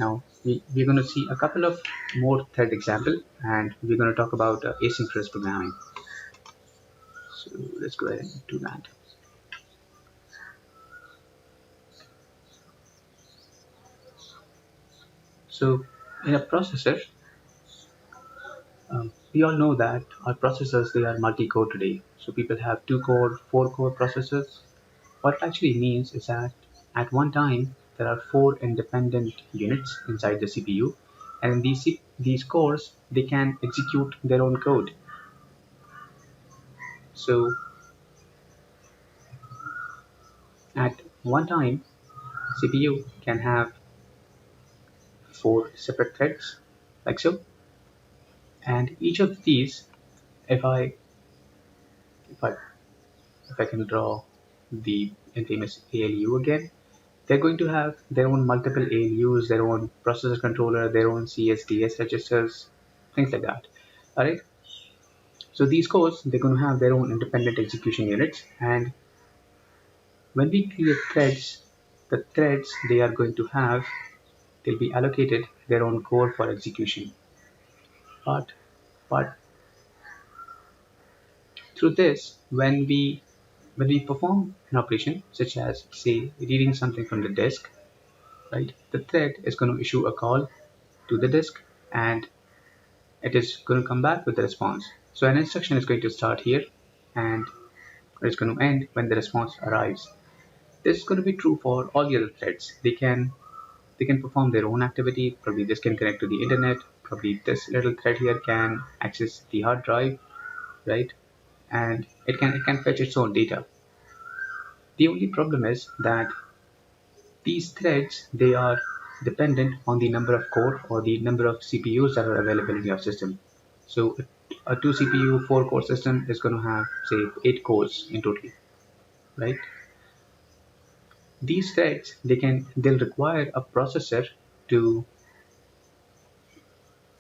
Now we're going to see a couple of more thread example, and we're going to talk about asynchronous programming. So let's go ahead and do that. So in a processor, we all know that our processors, they are multi-core today. So people have 2-core, 4-core processors. What it actually means is that at one time there are 4 independent units inside the CPU, and these cores, they can execute their own code. So at one time, CPU can have 4 separate threads, like so, and each of these, if I if I if I can draw the infamous ALU again, they're going to have their own multiple ALUs, their own processor controller, their own CSDS registers, things like that. Alright. So these cores, they're going to have their own independent execution units, and when we create threads, the threads they are going to have, they'll be allocated their own core for execution. But but through this, when we perform an operation such as, say, reading something from the disk, right? The thread is going to issue a call to the disk, and it is going to come back with a response. So an instruction is going to start here, and it's going to end when the response arrives. This is going to be true for all the other threads. They can perform their own activity. Probably this can connect to the internet. Probably this little thread here can access the hard drive, right? And it can fetch its own data. The only problem is that these threads, they are dependent on the number of core or the number of CPUs that are available in your system. So a 2 CPU 4 core system is going to have, say, 8 cores in total, right? These threads, they'll require a processor to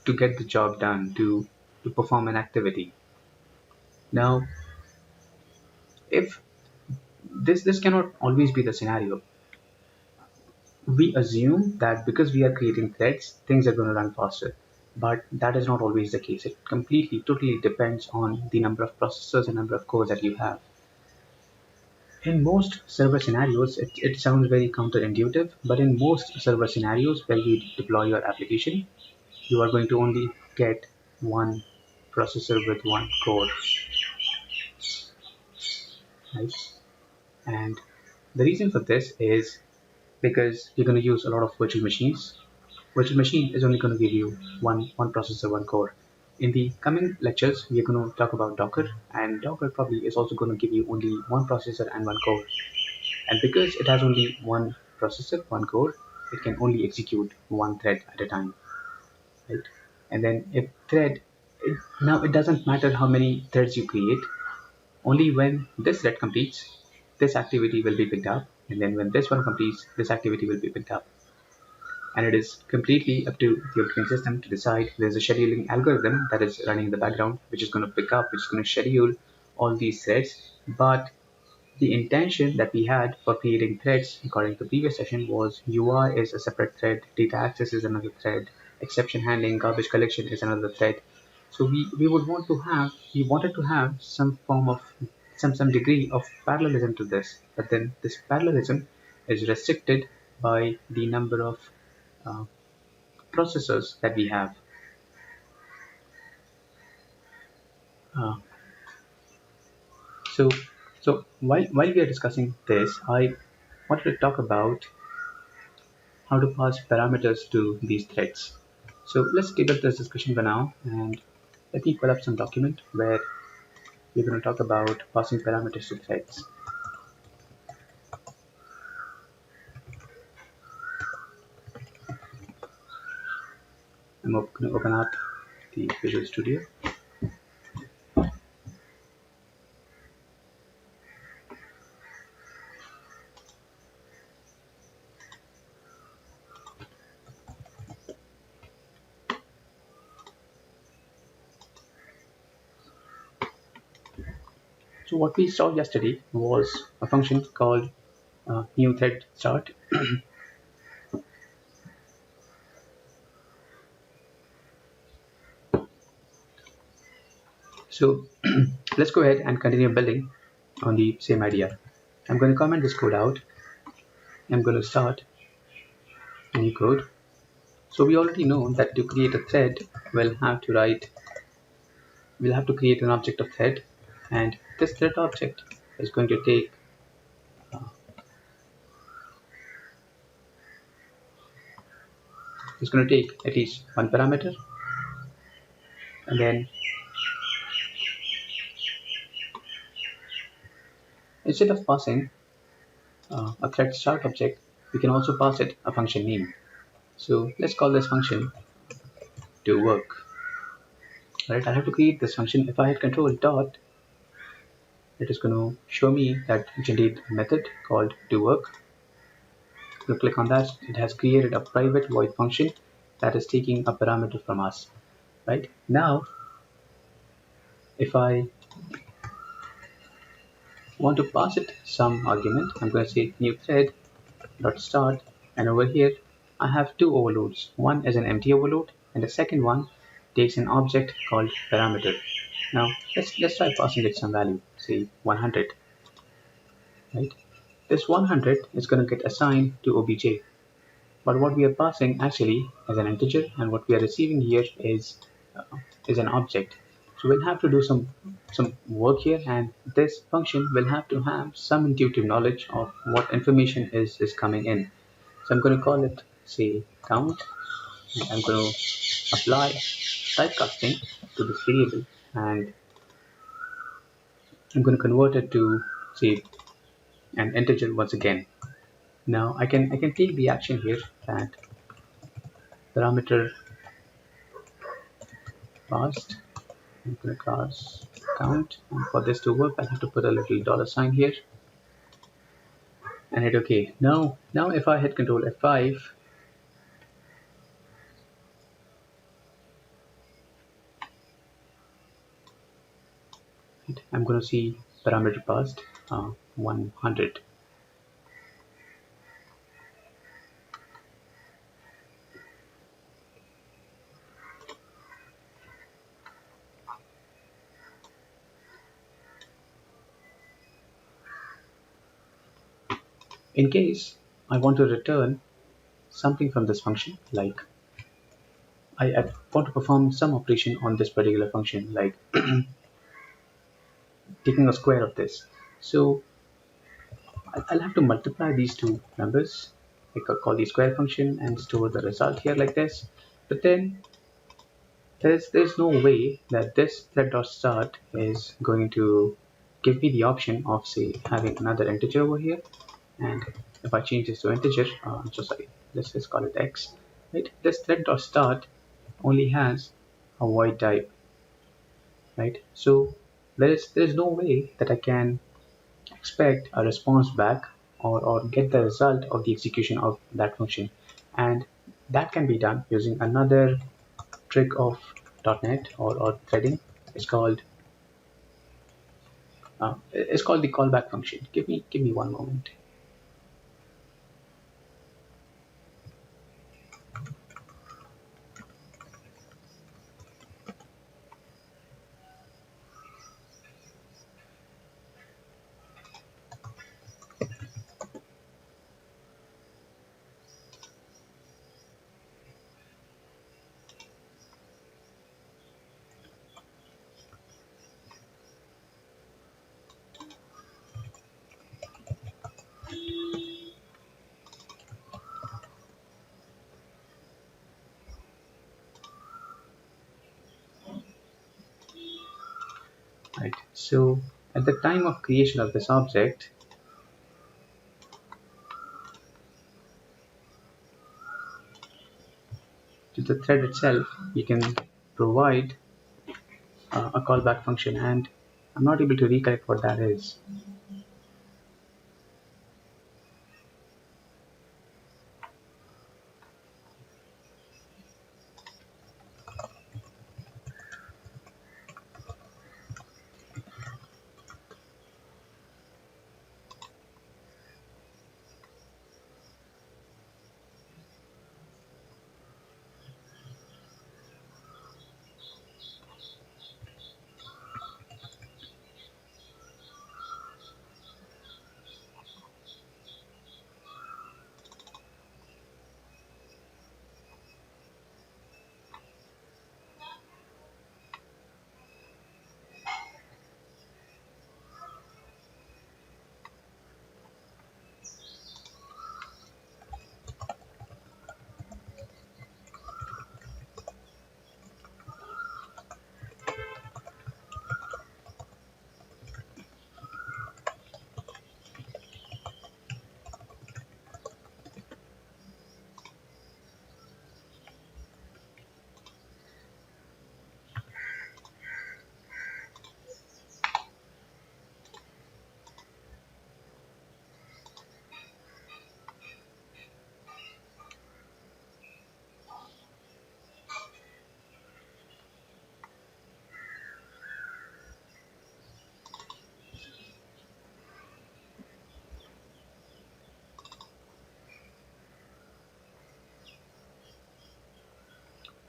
get the job done, to perform an activity. Now, if this cannot always be the scenario, we assume that because we are creating threads, things are going to run faster. But that is not always the case. It completely, totally depends on the number of processors and number of cores that you have. In most server scenarios, it sounds very counterintuitive, but in most server scenarios where you deploy your application, you are going to only get one processor with one core, right? And the reason for this is because you're going to use a lot of virtual machines. Virtual machine is only going to give you one processor, one core. In the coming lectures, we're going to talk about Docker, and Docker probably is also going to give you only one processor and one core. And because it has only one processor, one core, it can only execute one thread at a time, right? And then if thread, now it doesn't matter how many threads you create, only when this thread completes, this activity will be picked up, and then when this one completes, this activity will be picked up. And it is completely up to the operating system to decide. There's a scheduling algorithm that is running in the background, which is going to pick up, which is going to schedule all these threads. But the intention that we had for creating threads, according to the previous session, was UI is a separate thread, data access is another thread, exception handling, garbage collection is another thread. So we wanted to have some form of some degree of parallelism to this, but then this parallelism is restricted by the number of uh, processors that we have. Uh, so while we are discussing this, I wanted to talk about how to pass parameters to these threads. So let's table this discussion for now, and let me pull up some document where we're going to talk about passing parameters to threads. I'm going to open up the Visual Studio. So what we saw yesterday was a function called new thread start. So let's go ahead and continue building on the same idea. I'm going to comment this code out. I'm going to start a new code. So we already know that to create a thread, we'll have to create an object of thread, and this thread object is going to take at least one parameter, and then instead of passing a thread start object, we can also pass it a function name. So let's call this function do work. Right, I have to create this function. If I hit control dot, it is going to show me that generate method called do work. You click on that, it has created a private void function that is taking a parameter from us. Right now, if I want to pass it some argument, I'm going to say new thread dot start, and over here I have two overloads. One is an empty overload, and the second one takes an object called parameter. Now let's try passing it some value, say 100. Right, this 100 is going to get assigned to obj, but what we are passing actually is an integer, and what we are receiving here is an object. So we'll have to do some work here, and this function will have to have some intuitive knowledge of what information is coming in. So I'm going to call it, say, count, and I'm going to apply typecasting to this variable, and I'm going to convert it to, say, an integer once again. Now I can take the action here that parameter passed. I'm going to pass count, and for this to work, I have to put a little dollar sign here and hit OK. Now if I hit Control F5, I'm going to see parameter passed 100. In case I want to return something from this function, like I want to perform some operation on this particular function, like taking a square of this. So I'll have to multiply these two numbers. I could call the square function and store the result here like this. But then there's no way that this thread.start is going to give me the option of, say, having another integer over here. And if I change this to integer, so sorry, let's just call it x. Right, this thread.start only has a void type. Right, so there's no way that I can expect a response back, or get the result of the execution of that function. And that can be done using another trick of .NET, or threading. It's called the callback function. Give me one moment. Right, so at the time of creation of this object, to the thread itself, you can provide a callback function, and I'm not able to recollect what that is.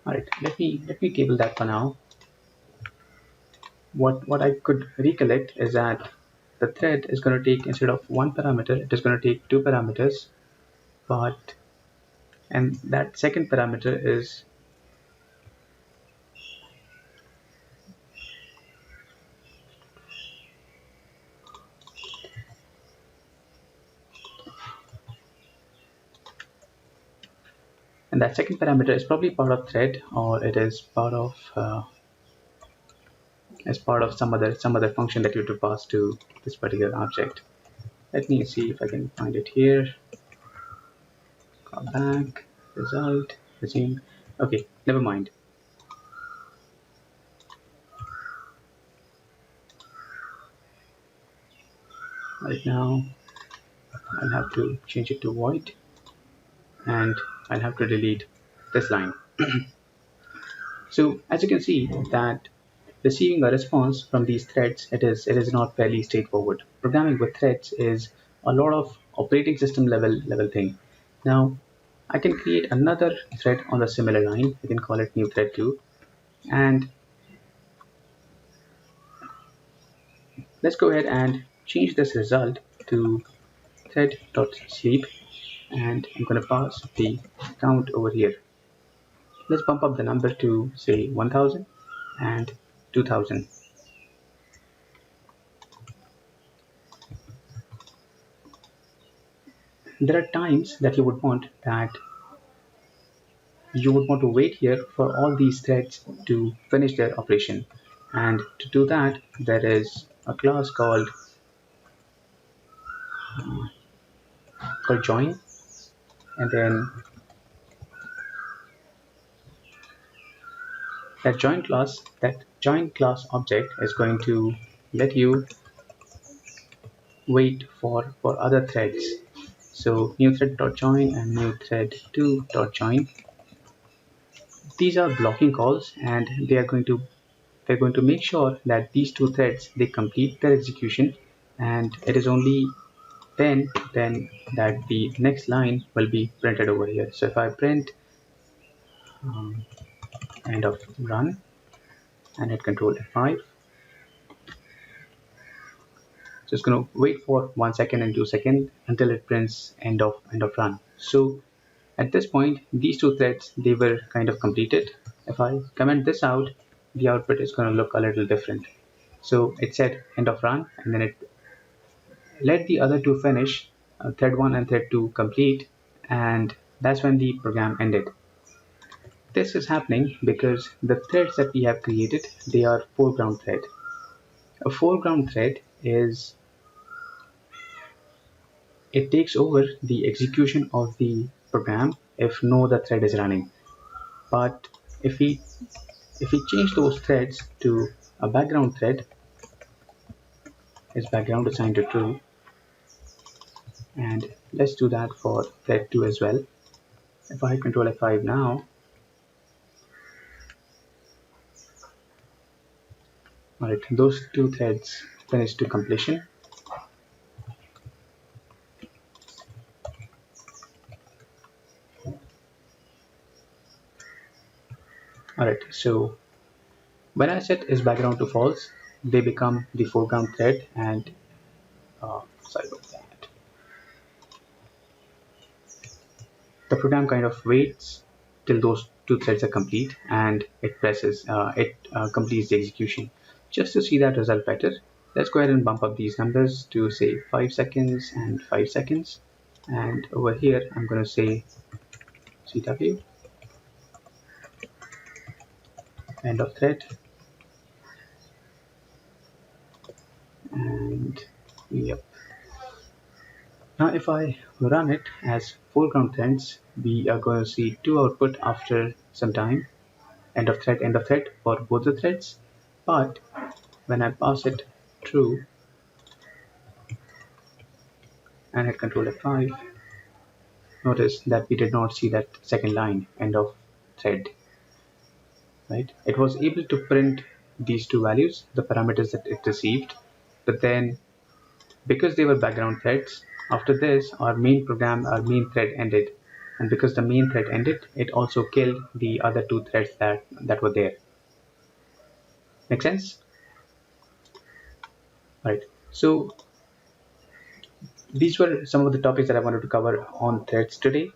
All right, let me table that for now. What I could recollect is that the thread is going to take, instead of one parameter, it is going to take two parameters, but and that second parameter is probably part of thread, or it is part of as part of some other function that you have to pass to this particular object. Let me see if I can find it here. Call back, result, resume. Okay, never mind. Right now, I'll have to change it to void, and I'll have to delete this line. So as you can see that receiving a response from these threads, it is not fairly straightforward. Programming with threads is a lot of operating system level thing. Now I can create another thread on the similar line. We can call it new thread 2, and let's go ahead and change this result to thread.sleep, and I'm going to pass the count over here. Let's bump up the number to say 1000 and 2000. There are times that you would want to wait here for all these threads to finish their operation, and to do that there is a class called join, and then that join class object is going to let you wait for other threads. So new thread.join and new thread2.join, these are blocking calls, and they're going to make sure that these two threads, they complete their execution, and it is only then that the next line will be printed over here. So if I print um, end of run and hit Control F5, so it's going to wait for 1 second and 2 seconds until it prints end of run. So at this point, these two threads, they were kind of completed. If I comment this out, the output is going to look a little different. So it said end of run, and then it let the other two finish, thread 1 and thread 2 complete, and that's when the program ended. This is happening because the threads that we have created, they are foreground thread. A foreground thread is, it takes over the execution of the program if no other thread is running. But if we change those threads to a background thread, is background assigned to true, and let's do that for thread 2 as well. If I hit Control F5 now, alright, those two threads finish to completion. Alright, so when I set is background to false, they become the foreground thread, and sorry about that. The program kind of waits till those two threads are complete, and it completes the execution. Just to see that result better, let's go ahead and bump up these numbers to say 5 seconds and 5 seconds, and over here I'm going to say CW end of thread, and yep. Now if I run it as foreground threads, we are going to see two output after some time, end of thread for both the threads. But when I pass it true and hit Control F5, notice that we did not see that second line, end of thread, right? It was able to print these two values, the parameters that it received, but then because they were background threads, after this our main thread ended, and because the main thread ended, it also killed the other two threads that were there. Make sense? Right. So these were some of the topics that I wanted to cover on threads today.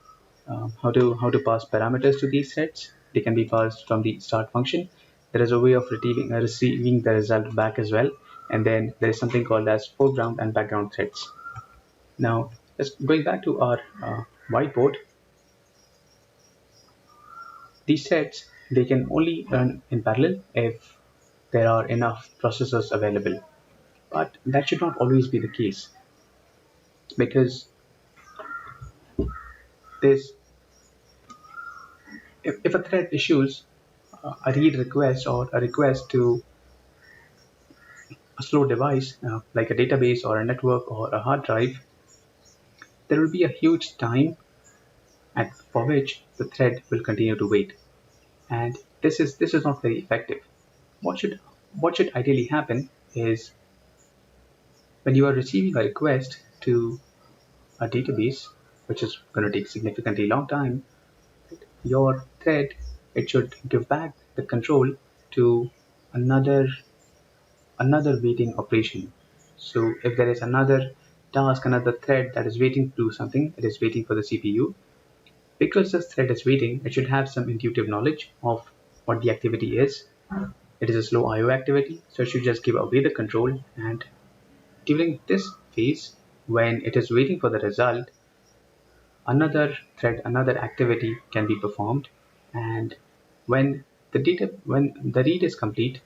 How to pass parameters to these threads. They can be passed from the start function. There is a way of receiving the result back as well, and then there is something called as foreground and background threads. Now, going back to our whiteboard, these threads, they can only run in parallel if there are enough processors available. But that should not always be the case, because this if a thread issues a read request or a request to a slow device like a database or a network or a hard drive, there will be a huge time for which the thread will continue to wait, and this is not very effective. What should ideally happen is, when you are receiving a request to a database, which is going to take significantly long time, your thread, it should give back the control to another another waiting operation. So if there is another task, another thread that is waiting to do something, it is waiting for the CPU. Because this thread is waiting, it should have some intuitive knowledge of what the activity is. It is a slow IO activity, so it should just give away the control. And during this phase, when it is waiting for the result, another thread, another activity can be performed. And when the read is complete,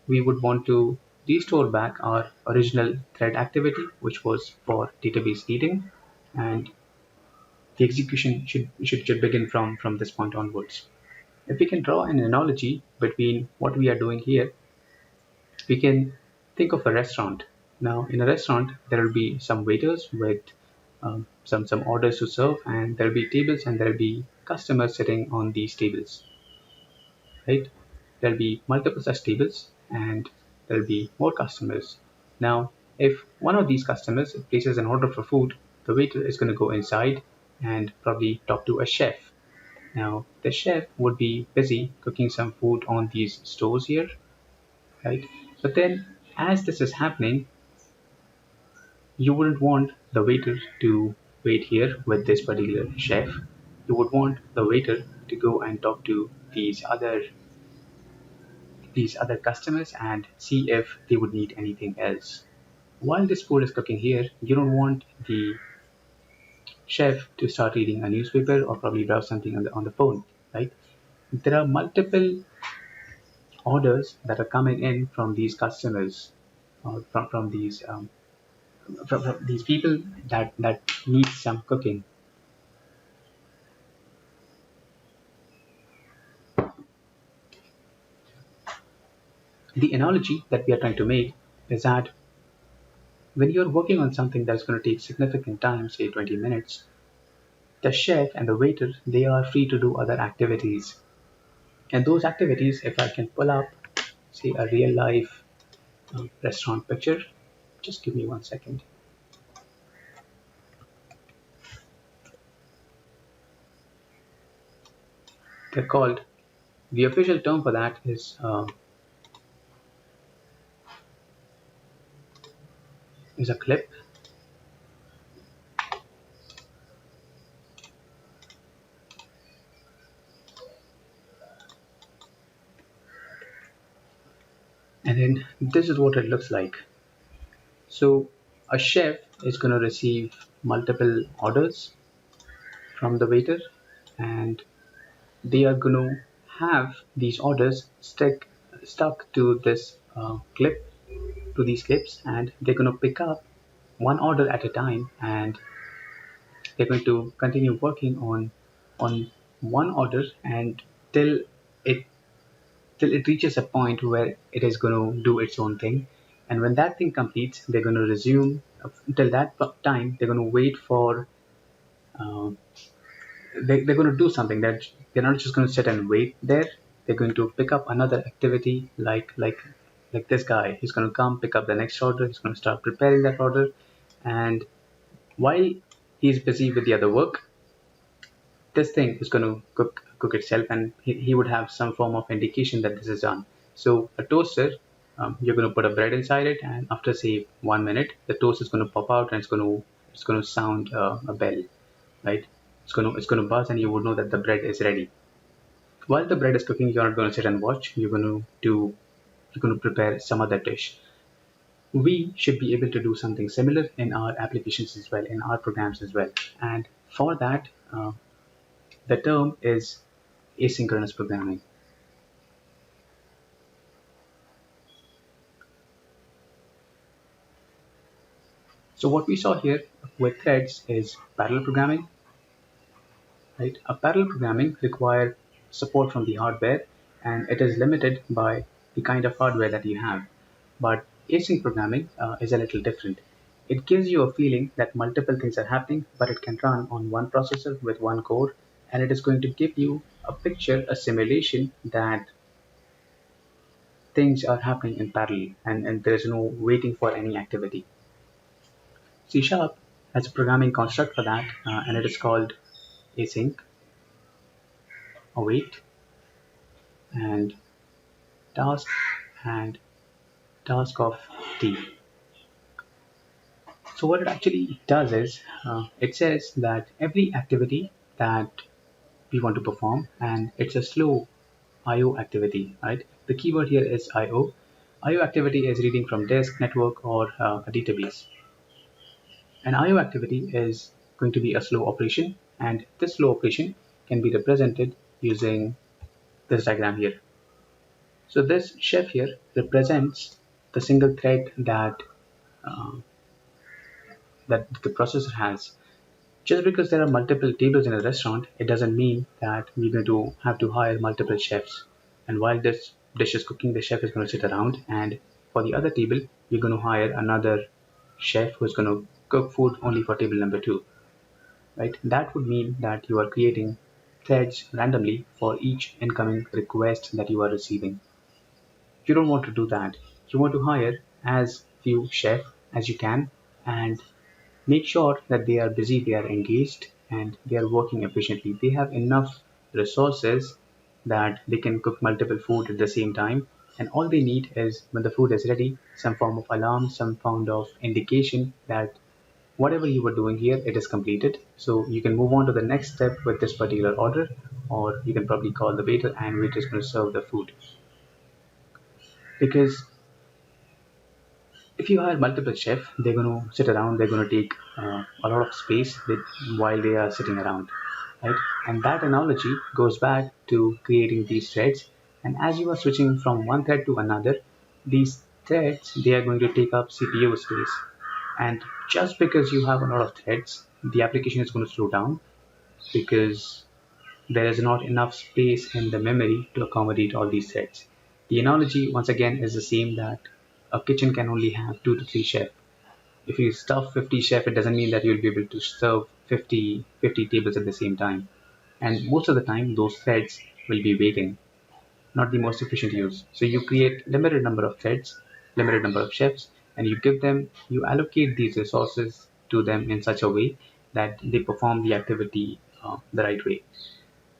we would want to restore back our original thread activity, which was for database reading, and the execution should begin from this point onwards. If we can draw an analogy between what we are doing here, we can think of a restaurant. Now, in a restaurant, there will be some waiters with some orders to serve, and there will be tables and there will be customers sitting on these tables, right? There'll be multiple such tables and there'll be more customers. Now, if one of these customers places an order for food, the waiter is going to go inside and probably talk to a chef. Now, the chef would be busy cooking some food on these stores here, right? But then, as this is happening, you wouldn't want the waiter to wait here with this particular chef. You would want the waiter to go and talk to these other customers and see if they would need anything else. While this food is cooking here, you don't want the chef to start reading a newspaper or probably browse something on the phone, right? There are multiple orders that are coming in from these customers, from these people that need some cooking. The analogy that we are trying to make is that when you're working on something that's going to take significant time, say 20 minutes, the chef and the waiter, they are free to do other activities. And those activities, if I can pull up, say, a real life restaurant picture, just give me 1 second. They're called, the official term for that is a clip. And then this is what it looks like. So a chef is going to receive multiple orders from the waiter, and they are going to have these orders stuck to this clip, to these clips, and they're going to pick up one order at a time, and they're going to continue working on one order and till it till it reaches a point where it is going to do its own thing. And when that thing completes, they're going to resume. Until that time, they're going to wait for uh, they're going to do something. That they're not just going to sit and wait there. They're going to pick up another activity, like this guy. He's going to come pick up the next order. He's going to start preparing that order, and while he's busy with the other work, this thing is going to cook itself, and he would have some form of indication that this is done. So a toaster, you're going to put a bread inside it, and after say 1 minute, the toast is going to pop out and it's going to sound a bell, right? It's going to buzz, and you would know that the bread is ready. While the bread is cooking, you're not going to sit and watch. You're going to prepare some other dish. We should be able to do something similar in our applications as well, in our programs as well. And for that, the term is asynchronous programming. So what we saw here with threads is parallel programming, right? A parallel programming requires support from the hardware, and it is limited by the kind of hardware that you have. But async programming is a little different. It gives you a feeling that multiple things are happening, but it can run on one processor with one core, and it is going to give you a picture, a simulation that things are happening in parallel, and there is no waiting for any activity. C Sharp has a programming construct for that, and it is called async, await, and task, and task of t. So what it actually does is it says that every activity that we want to perform, and it's a slow IO activity, right? The keyword here is IO. IO activity is reading from disk, network, or a database. An IO activity is going to be a slow operation, and this slow operation can be represented using this diagram here. So this chef here represents the single thread uh, that the processor has. Just because there are multiple tables in a restaurant, it doesn't mean that we're going to have to hire multiple chefs. And while this dish is cooking, the chef is going to sit around, and for the other table, you're going to hire another chef who's going to cook food only for table number two, right? That would mean that you are creating threads randomly for each incoming request that you are receiving. You don't want to do that. You want to hire as few chefs as you can, and make sure that they are busy, they are engaged, and they are working efficiently. They have enough resources that they can cook multiple food at the same time. And all they need is, when the food is ready, some form of alarm, some form of indication that whatever you were doing here, it is completed. So you can move on to the next step with this particular order, or you can probably call the waiter, and waiter is going to serve the food. Because if you hire multiple chefs, they're going to sit around, they're going to take a lot of space while they are sitting around, right? And that analogy goes back to creating these threads. And as you are switching from one thread to another, these threads, they are going to take up CPU space. And just because you have a lot of threads, the application is going to slow down, because there is not enough space in the memory to accommodate all these threads. The analogy, once again, is the same, that a kitchen can only have 2 to 3 chefs. If you stuff 50 chefs, it doesn't mean that you'll be able to serve 50 tables at the same time. And most of the time, those threads will be waiting, not the most efficient use. So you create limited number of threads, limited number of chefs, and you allocate these resources to them in such a way that they perform the activity the right way.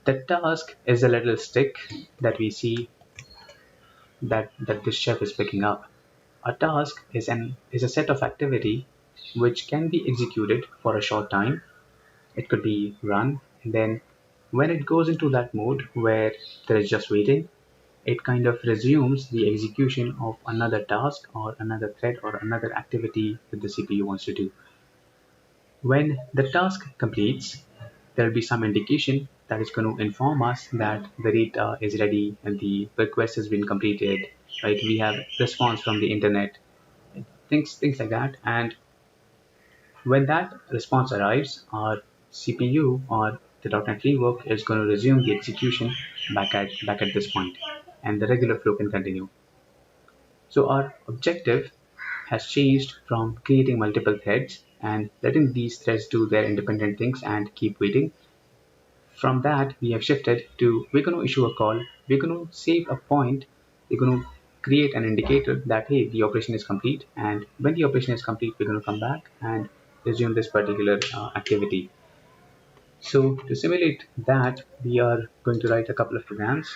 The task is a little stick that we see that this chef is picking up. A task is a set of activity which can be executed for a short time. It could be run, and then when it goes into that mode where there is just waiting, it kind of resumes the execution of another task or another thread or another activity that the CPU wants to do. When the task completes, there will be some indication that is going to inform us that the data is ready and the request has been completed. Right? We have response from the internet, things like that. And when that response arrives, our CPU or the .NET framework is going to resume the execution back at this point, and the regular flow can continue. So our objective has changed from creating multiple threads and letting these threads do their independent things and keep waiting. From that, we have shifted to, we're going to issue a call, we're going to save a point, we're going to create an indicator that, hey, the operation is complete. And when the operation is complete, we're going to come back and resume this particular activity. So to simulate that, we are going to write a couple of programs.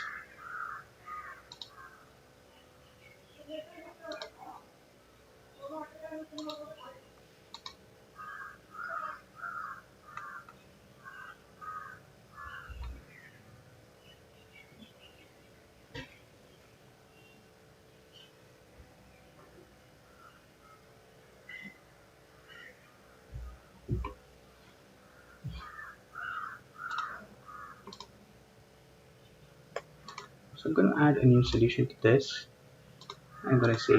So I'm going to add a new solution to this. I'm going to say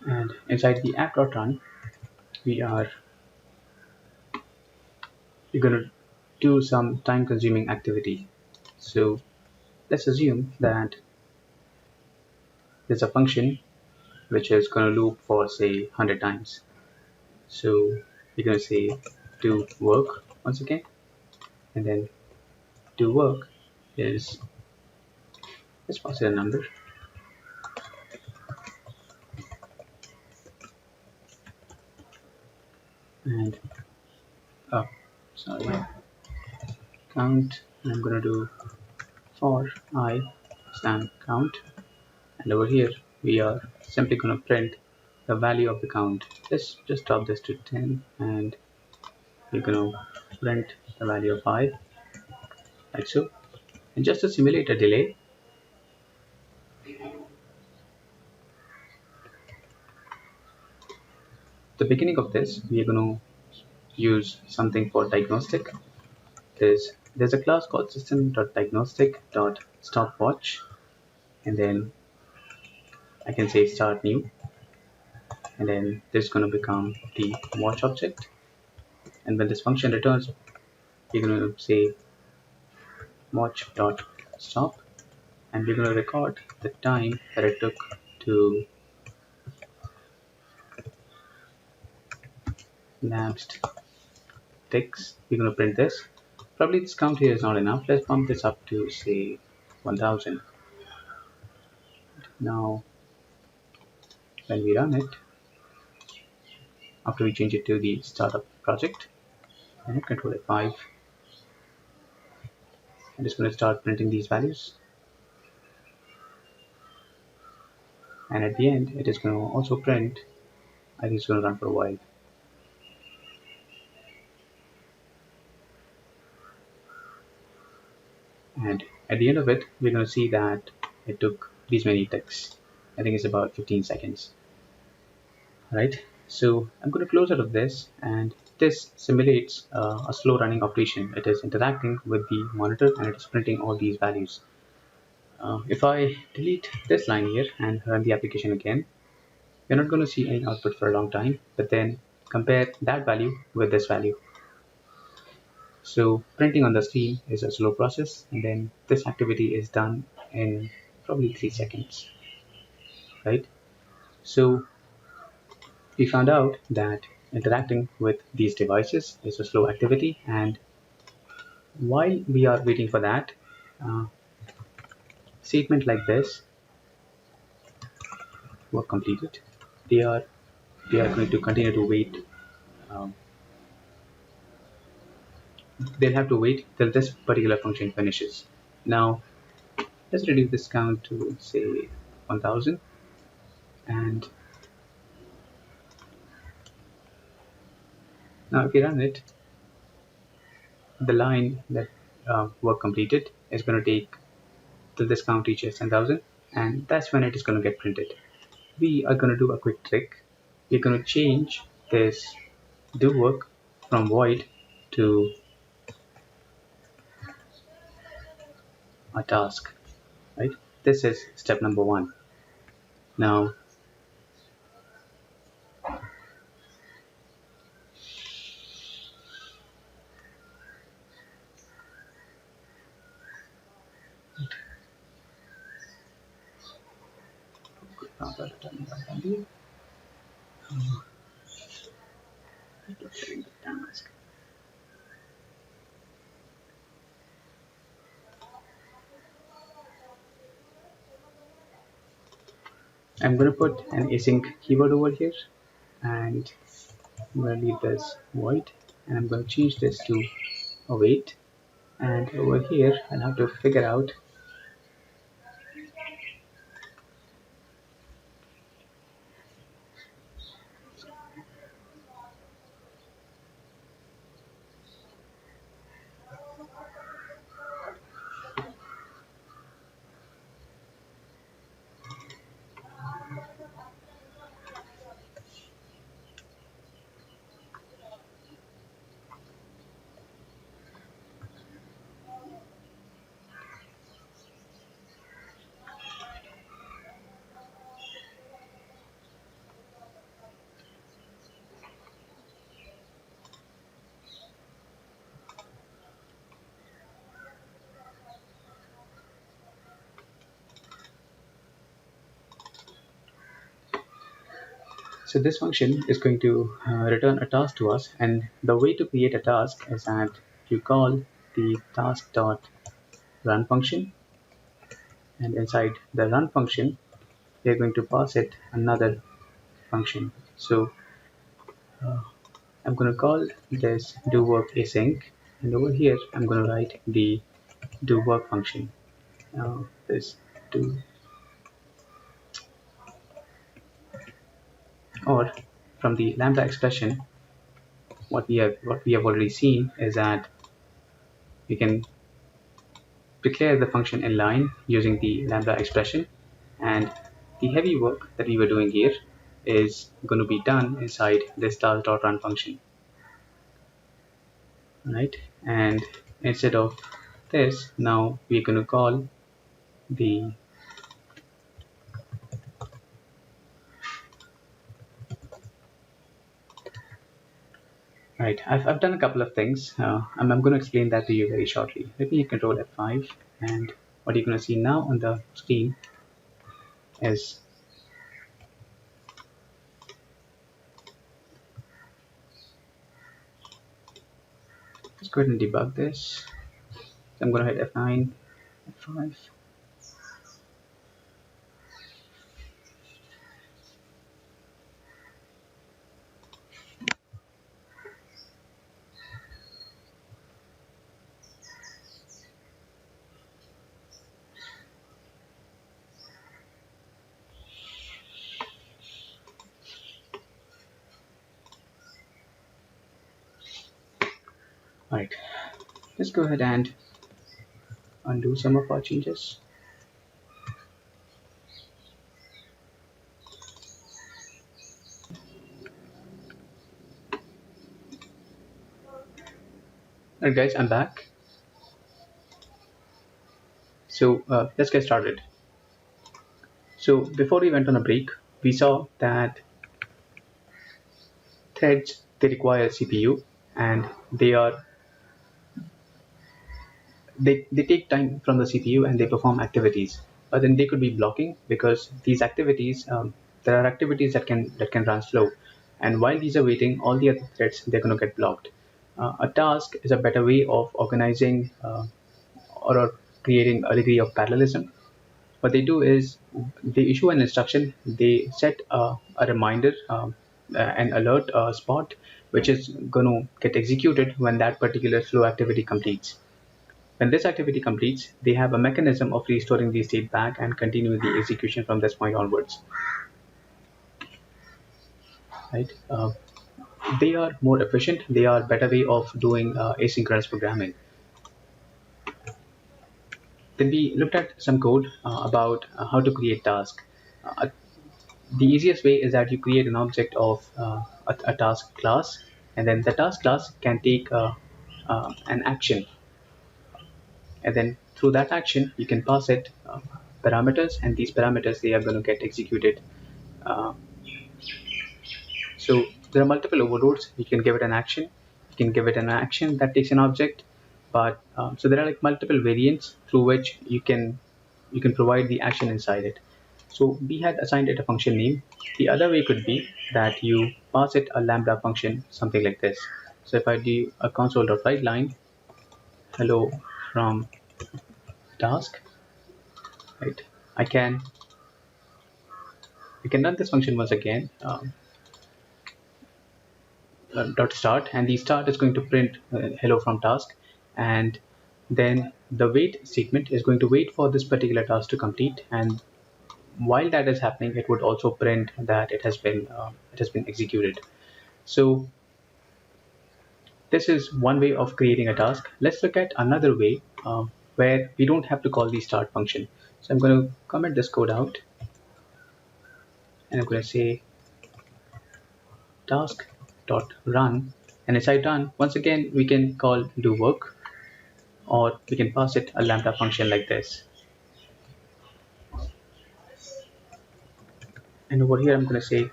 and inside the app.run, we're going to do some time consuming activity. So let's assume that there's a function which is going to loop for say 100 times. So we're going to say do work once again, and then do work is, let's pass it a number, and sorry, count. I'm going to do for I stand count, and over here we are simply going to print the value of the count. Let's just drop this to 10, and we're going to print the value of I, like so. And just to simulate a delay, the beginning of this we are going to use something for diagnostic. There's a class called system.diagnostic.stopwatch, and then I can say start new, and then this is going to become the watch object. And when this function returns, we're going to say watch.stop, and we're going to record the time that it took to lapsed ticks. We're going to print this. Probably this count here is not enough. Let's bump this up to say 1000. Now when we run it, after we change it to the startup project, and hit Control F5, I'm just going to start printing these values, and at the end it is going to also print. I think it's going to run for a while. And at the end of it, we're going to see that it took these many ticks. I think it's about 15 seconds. Right, so I'm going to close out of this, and this simulates a slow running operation. It is interacting with the monitor and it is printing all these values. If I delete this line here and run the application again, you're not going to see any output for a long time, but then compare that value with this value. So printing on the screen is a slow process, and then this activity is done in probably 3 seconds, right? So we found out that interacting with these devices is a slow activity, and while we are waiting for that, uh, statement like this work completed, they are going to continue to wait. um, they'll have to wait till this particular function finishes. Now let's reduce this count to say 1000, and now if we run it, the line that work completed is going to take till this count reaches 10,000, and that's when it is going to get printed. We are going to do a quick trick. We're going to change this do work from void to a task, right? This is step number one. Now, I'm going to put an async keyword over here, and I'm going to leave this void, and I'm going to change this to await. And over here, I'll have to figure out so this function is going to return a task to us, and the way to create a task is that you call the task.run function, and inside the run function we are going to pass it another function. So I'm going to call this do work async, and over here I'm going to write the do work function. Now this do, or from the lambda expression, what we have already seen is that we can declare the function in line using the lambda expression, and the heavy work that we were doing here is going to be done inside this task.run function, right? And instead of this, now we're going to call the right. I've done a couple of things. I'm going to explain that to you very shortly. Let me hit Control F5, and what you're going to see now on the screen is let's go ahead and debug this. So I'm going to hit F9, F5. Right. Let's go ahead and undo some of our changes. Alright guys, I'm back. So let's get started. So before we went on a break, we saw that threads, they require CPU, and they take time from the CPU and they perform activities. But then they could be blocking because these activities, there are activities that can run slow, and while these are waiting, all the other threads, they're going to get blocked. A task is a better way of organizing or creating a degree of parallelism. What they do is they issue an instruction, they set a reminder, an alert spot, which is going to get executed when that particular flow activity completes. When this activity completes, they have a mechanism of restoring the state back and continuing the execution from this point onwards. Right? They are more efficient. They are a better way of doing asynchronous programming. Then we looked at some code about how to create tasks. The easiest way is that you create an object of a task class, And then the task class can take an action, and then through that action you can pass it parameters, and these parameters, they are going to get executed. uh, so there are multiple overloads. You can give it an action, you can give it an action that takes an object, but so there are like multiple variants through which you can provide the action inside it. So we had assigned it a function name. The other way could be that you pass it a lambda function, something like this. So if I do a console.writeLine hello from task, right, I can run this function once again, dot start, and the start is going to print hello from task, and then the wait statement is going to wait for this particular task to complete, and while that is happening it would also print that it has been executed. So this is one way of creating a task. Let's look at another way where we don't have to call the start function. So I'm going to comment this code out, and I'm going to say task dot run, and inside run once again we can call do work, or we can pass it a lambda function like this. And over here I'm going to say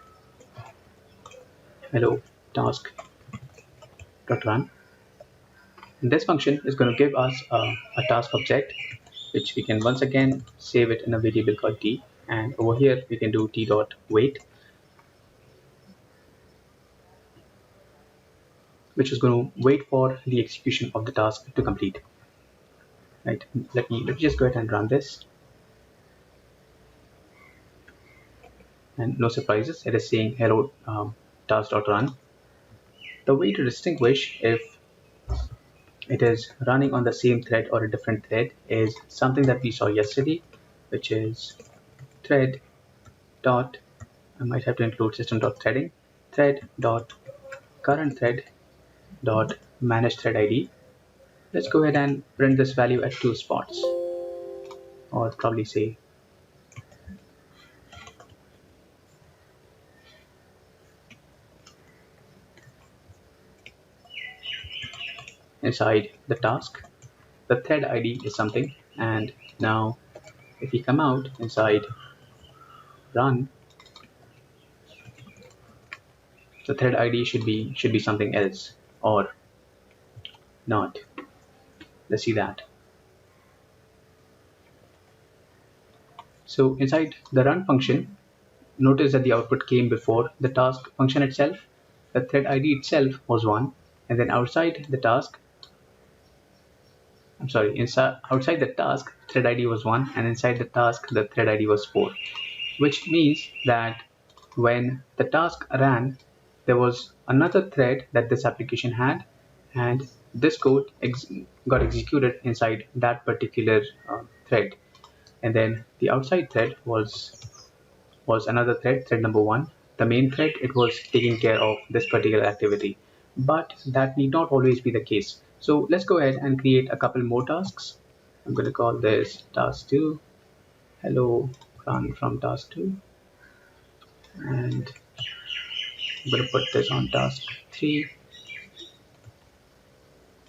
hello task dot run. And this function is going to give us a task object, which we can once again save it in a variable called t, and over here we can do t dot wait, which is going to wait for the execution of the task to complete. Right, let me just go ahead and run this, and no surprises, it is saying hello task dot run. The way to distinguish if it is running on the same thread or a different thread is something that we saw yesterday, which is thread dot, I might have to include system dot threading, thread dot current thread dot manage thread id. Let's go ahead and print this value at two spots, or probably say inside the task. The thread id is something, and now if we come out inside run, the thread id should be something else, or not. Let's see that. So inside the run function, notice that the output came before the task function itself. The thread id itself was 1, and then outside the task, outside the task thread id was 1, and inside the task the thread id was 4, which means that when the task ran, there was another thread that this application had, and this code got executed inside that particular thread. And then the outside thread was another thread, thread number 1, the main thread. It was taking care of this particular activity, but that need not always be the case. So let's go ahead and create a couple more tasks. I'm going to call this task 2 hello run from task 2, and I'm going to put this on task 3.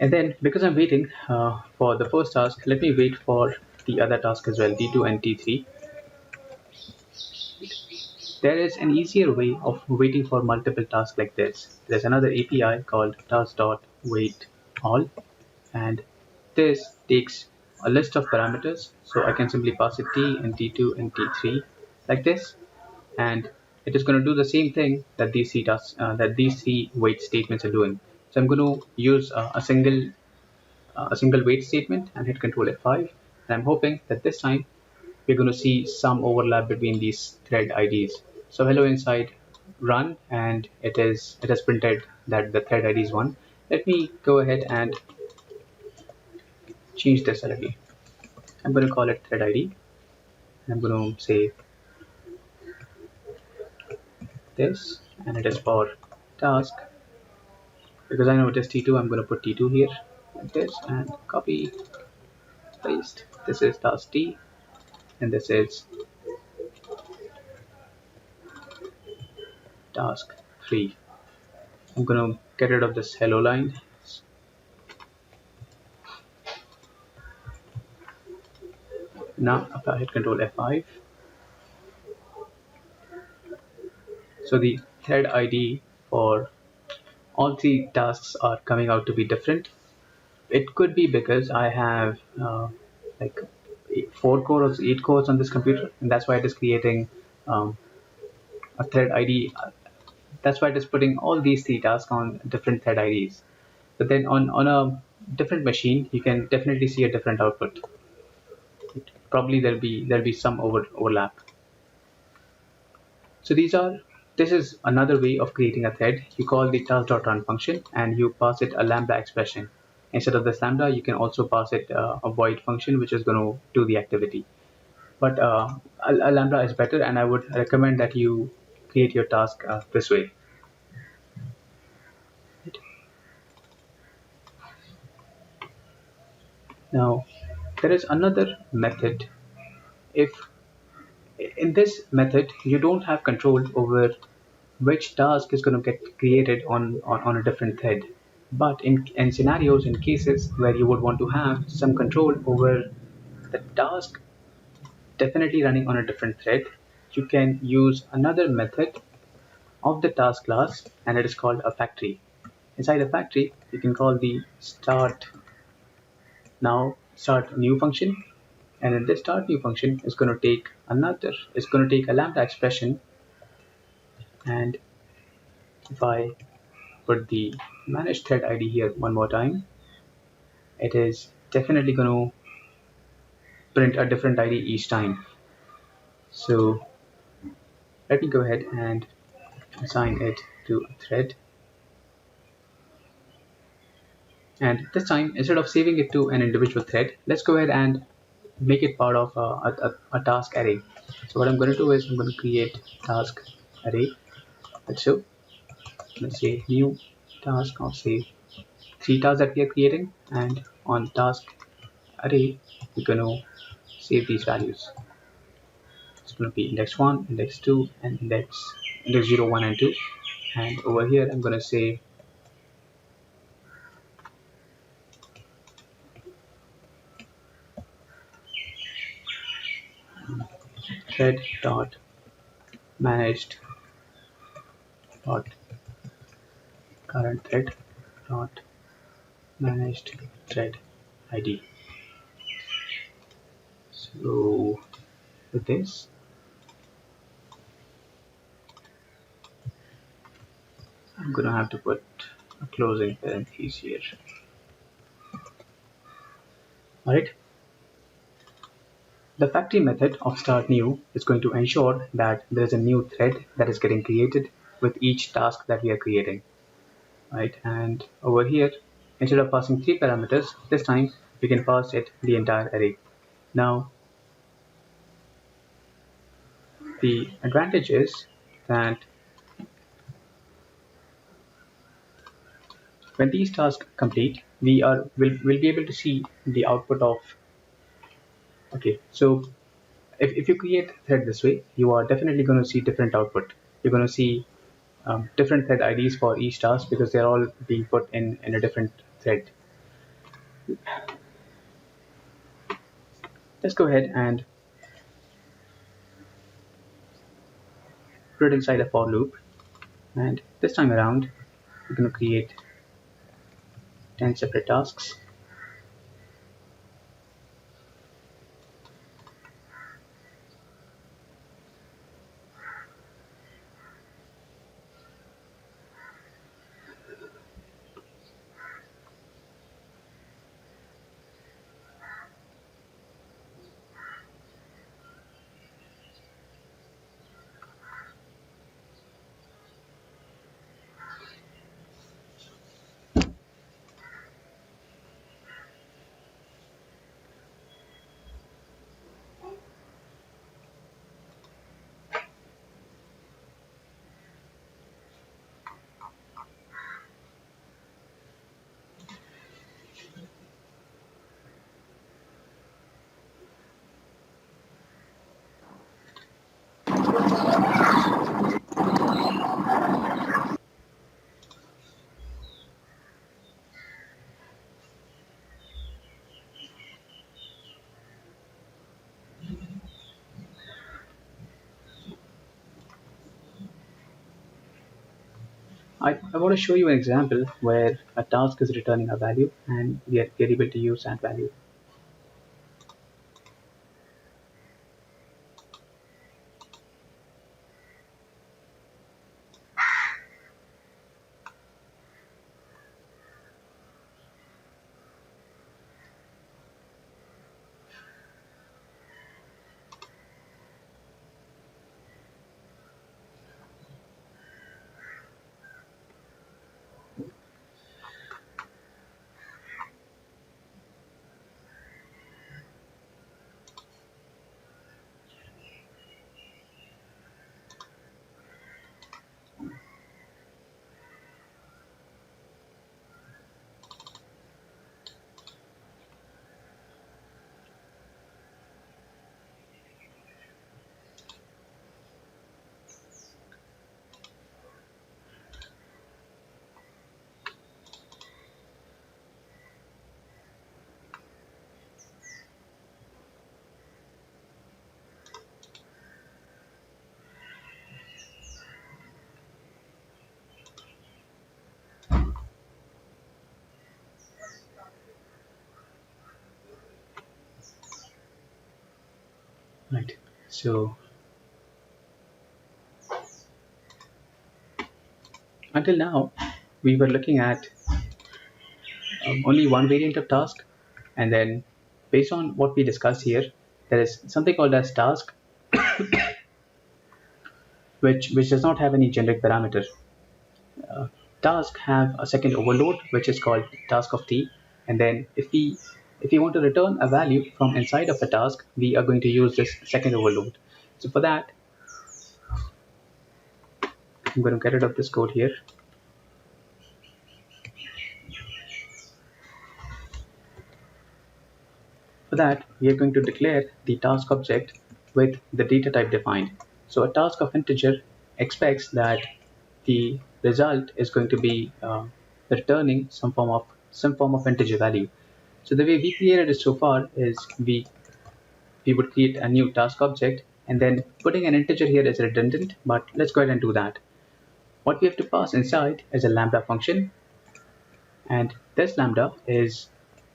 And then because I'm waiting for the first task, let me wait for the other task as well, t2 and t3. There is an easier way of waiting for multiple tasks like this. There's another API called task.waitAll, and this takes a list of parameters. So I can simply pass it t and t2 and t3 like this, and it is going to do the same thing that these three wait statements are doing. So I'm going to use a single wait statement and hit Control F5, and I'm hoping that this time we're going to see some overlap between these thread IDs. So hello inside run, and it has printed that the thread ID is 1. Let me go ahead and change this a little. I'm going to call it thread ID, and I'm going to say this, and it is for task. Because I know it is T2, I'm going to put T2 here like this, and copy, paste. This is task T, and this is task 3. I'm going to get rid of this hello line. Now if I hit Control F5, so the thread ID for all three tasks are coming out to be different. It could be because I have like 4 cores or 8 cores on this computer, and that's why it is creating a thread ID. That's why it is putting all these three tasks on different thread IDs. But then on a different machine, you can definitely see a different output. Probably there'll be some overlap. So this is another way of creating a thread. You call the task.run function and you pass it a lambda expression. Instead of this lambda, you can also pass it a void function, which is going to do the activity. But a lambda is better, and I would recommend that you create your task this way. Now, there is another method. If in this method you don't have control over which task is going to get created on a different thread, but in scenarios, in cases where you would want to have some control over the task definitely running on a different thread, you can use another method of the task class, and it is called a factory. Inside a factory, you can call the start new function, and in this start new function is going to take a lambda expression. And if I put the manage thread ID here one more time, it is definitely going to print a different ID each time. So let me go ahead and assign it to a thread. And this time, instead of saving it to an individual thread, let's go ahead and make it part of a task array. So what I'm going to do is I'm going to create task array. So let's say new task of say 3 tasks that we are creating, and on task array we're going to save these values. It's going to be index 1, index 2, and index 0, 1, and 2. And over here I'm going to say thread dot managed dot current thread dot managed thread ID. So with this, I'm gonna have to put a closing parentheses here. Alright. The factory method of start new is going to ensure that there is a new thread that is getting created with each task that we are creating. Right, and over here, instead of passing 3 parameters, this time we can pass it the entire array. Now, the advantage is that when these tasks complete, we'll be able to see the output of. Okay, so if you create thread this way, you are definitely going to see different output. You're going to see different thread IDs for each task because they're all being put in a different thread. Let's go ahead and put it inside a for loop, and this time around we're going to create 10 separate tasks. I want to show you an example where a task is returning a value and we are able to use that value. Right. So until now, we were looking at only one variant of task, and then based on what we discussed here, there is something called as task, which does not have any generic parameter. Task have a second overload which is called task of t, and then if we want to return a value from inside of a task, we are going to use this second overload. So for that, I'm going to get rid of this code here. For that, we are going to declare the task object with the data type defined. So a task of integer expects that the result is going to be returning some form of integer value. So the way we created it so far is we would create a new task object, and then putting an integer here is redundant, but let's go ahead and do that. What we have to pass inside is a lambda function, and this lambda is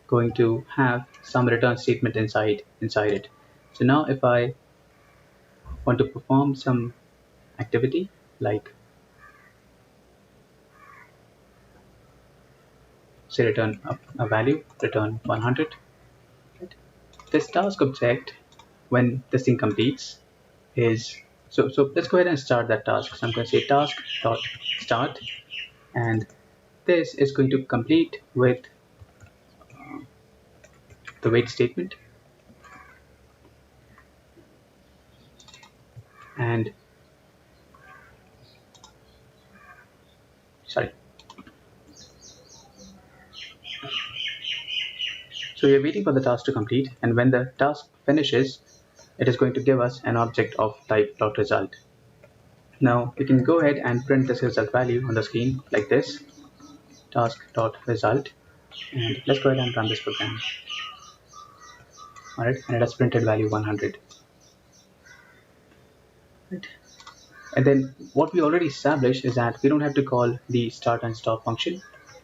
going to have some return statement inside it. So now if I want to perform some activity like say return a value, return 100, right? This task object, when this thing completes, is so let's go ahead and start that task. So I'm going to say task dot start, and this is going to complete with the wait statement, and sorry, so we are waiting for the task to complete, and when the task finishes, it is going to give us an object of type dot result. Now we can go ahead and print this result value on the screen like this, task dot result, and let's go ahead and run this program. Alright, and it has printed value 100. Right. And then what we already established is that we don't have to call the start and stop function.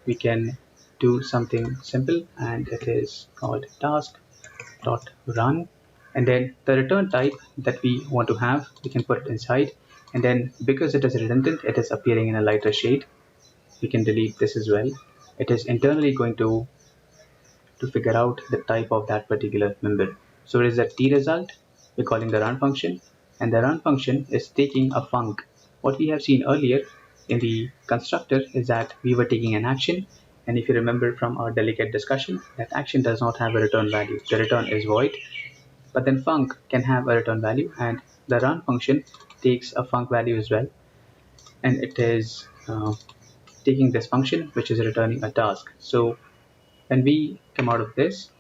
We can do something simple, and it is called task dot run, and then the return type that we want to have, we can put it inside, and then because it is redundant, it is appearing in a lighter shade, we can delete this as well. It is internally going to figure out the type of that particular member. So it is a t result, we're calling the run function, and the run function is taking a func. What we have seen earlier in the constructor is that we were taking an action, and if you remember from our delegate discussion, that action does not have a return value. The return is void, but then func can have a return value, and the run function takes a func value as well, and it is taking this function which is returning a task. So when we come out of this,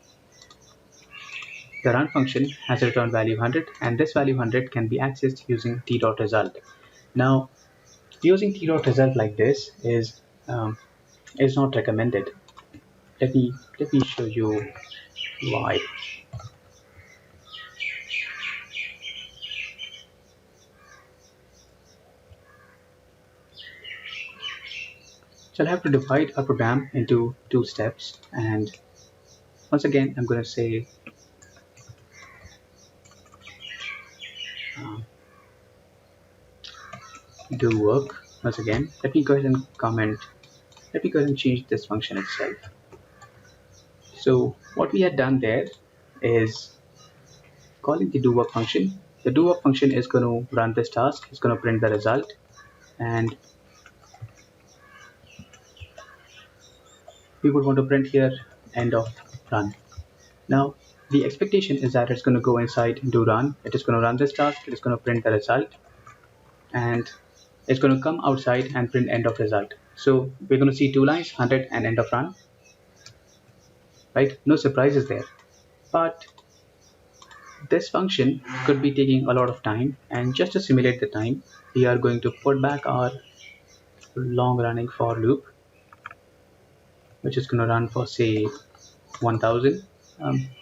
the run function has a return value 100, and this value 100 can be accessed using t.result. Now, using t.result like this is not recommended. Let me show you why. So I'll have to divide our program into two steps, and once again I'm going to say uh, do work. Once again, let me go ahead and comment. Let me go ahead and change this function itself. So what we had done there is calling the do work function. The do work function is going to run this task. It's going to print the result, and we would want to print here end of run. Now the expectation is that it's going to go inside do run. It is going to run this task. It is going to print the result, and it's going to come outside and print end of result. So we're going to see two lines, 100 and end of run, right? No surprises there. But this function could be taking a lot of time, and just to simulate the time, we are going to put back our long running for loop, which is going to run for say 1000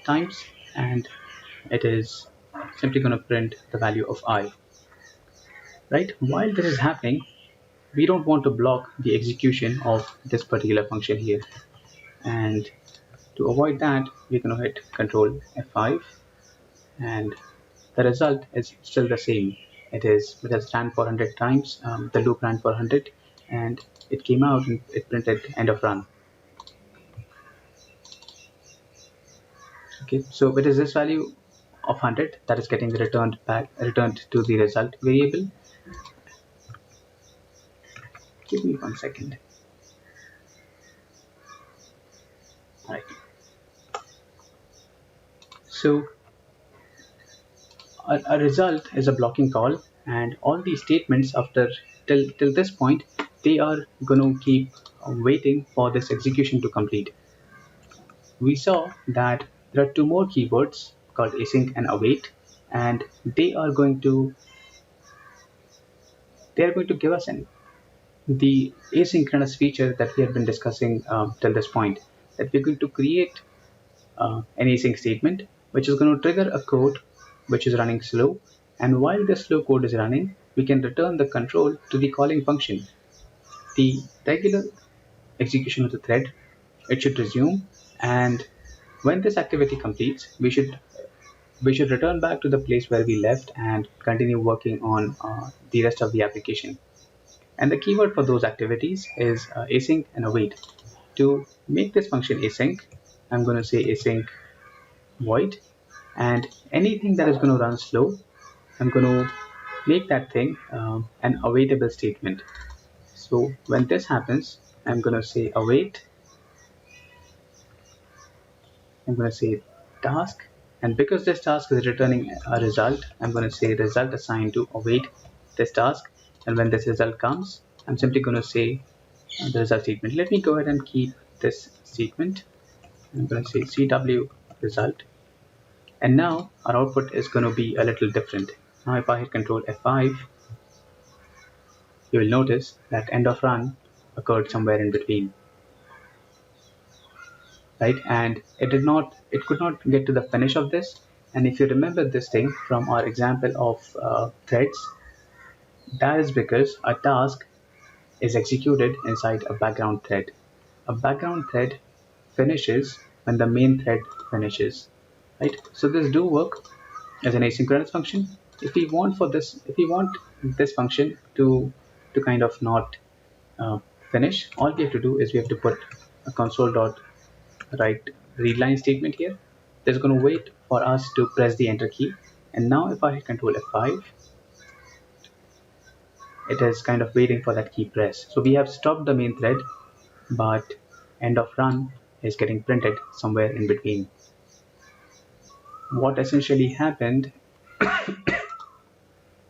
times, and it is simply going to print the value of I. Right? While this is happening, we don't want to block the execution of this particular function here, and to avoid that, we're going to hit Control F5, and the result is still the same. It has ran for 100 times. The loop ran for 100, and it came out and it printed end of run. Okay, so it is this value of 100 that is getting returned to the result variable. Give me 1 second. Right. So a result is a blocking call, and all these statements after till this point, they are going to keep waiting for this execution to complete. We saw that there are two more keywords called async and await, and they are going to give us the asynchronous feature that we have been discussing till this point, that we're going to create an async statement which is going to trigger a code which is running slow, and while this slow code is running, we can return the control to the calling function. The regular execution of the thread, it should resume, and when this activity completes, we should return back to the place where we left and continue working on the rest of the application. And the keyword for those activities is async and await. To make this function async, I'm going to say async void, and anything that is going to run slow, I'm going to make that thing an awaitable statement. So when this happens, I'm going to say await, I'm going to say task, and because this task is returning a result, I'm going to say result assigned to await this task, and when this result comes, I'm simply going to say the result statement. Let me go ahead and keep this statement. I'm going to say CW result, and now our output is going to be a little different. Now if I hit Control F5, you will notice that end of run occurred somewhere in between, right? And it could not get to the finish of this. And if you remember this thing from our example of threads, that is because a task is executed inside a background thread. A background thread finishes when the main thread finishes, right? So this do work as an asynchronous function. If we want this function to kind of not finish, all we have to do is we have to put a console.write readline statement here. That's going to wait for us to press the enter key. And now if I hit Control F5, it is kind of waiting for that key press. So we have stopped the main thread, but end of run is getting printed somewhere in between. What essentially happened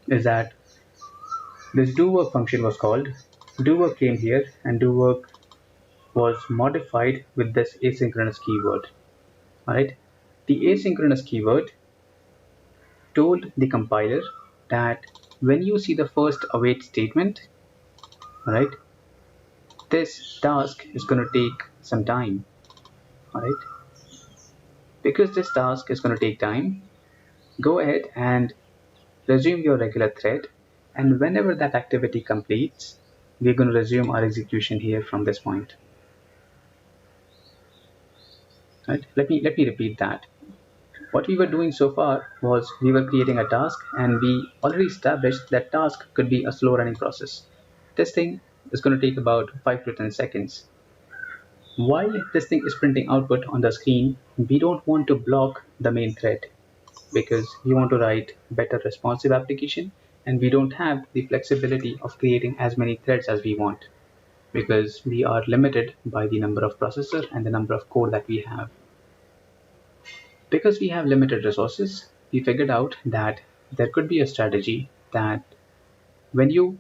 is that this do work function was called, do work came here, and do work was modified with this asynchronous keyword. Alright, the asynchronous keyword told the compiler that when you see the first await statement, alright, this task is going to take some time. Alright, because this task is going to take time, go ahead and resume your regular thread, and whenever that activity completes, we're going to resume our execution here from this point. Right? Let me repeat that. What we were doing so far was we were creating a task, and we already established that task could be a slow running process. Testing is going to take about 5 to 10 seconds. While this thing is printing output on the screen, we don't want to block the main thread because we want to write better responsive application, and we don't have the flexibility of creating as many threads as we want because we are limited by the number of processor and the number of code that we have. Because we have limited resources, we figured out that there could be a strategy that when you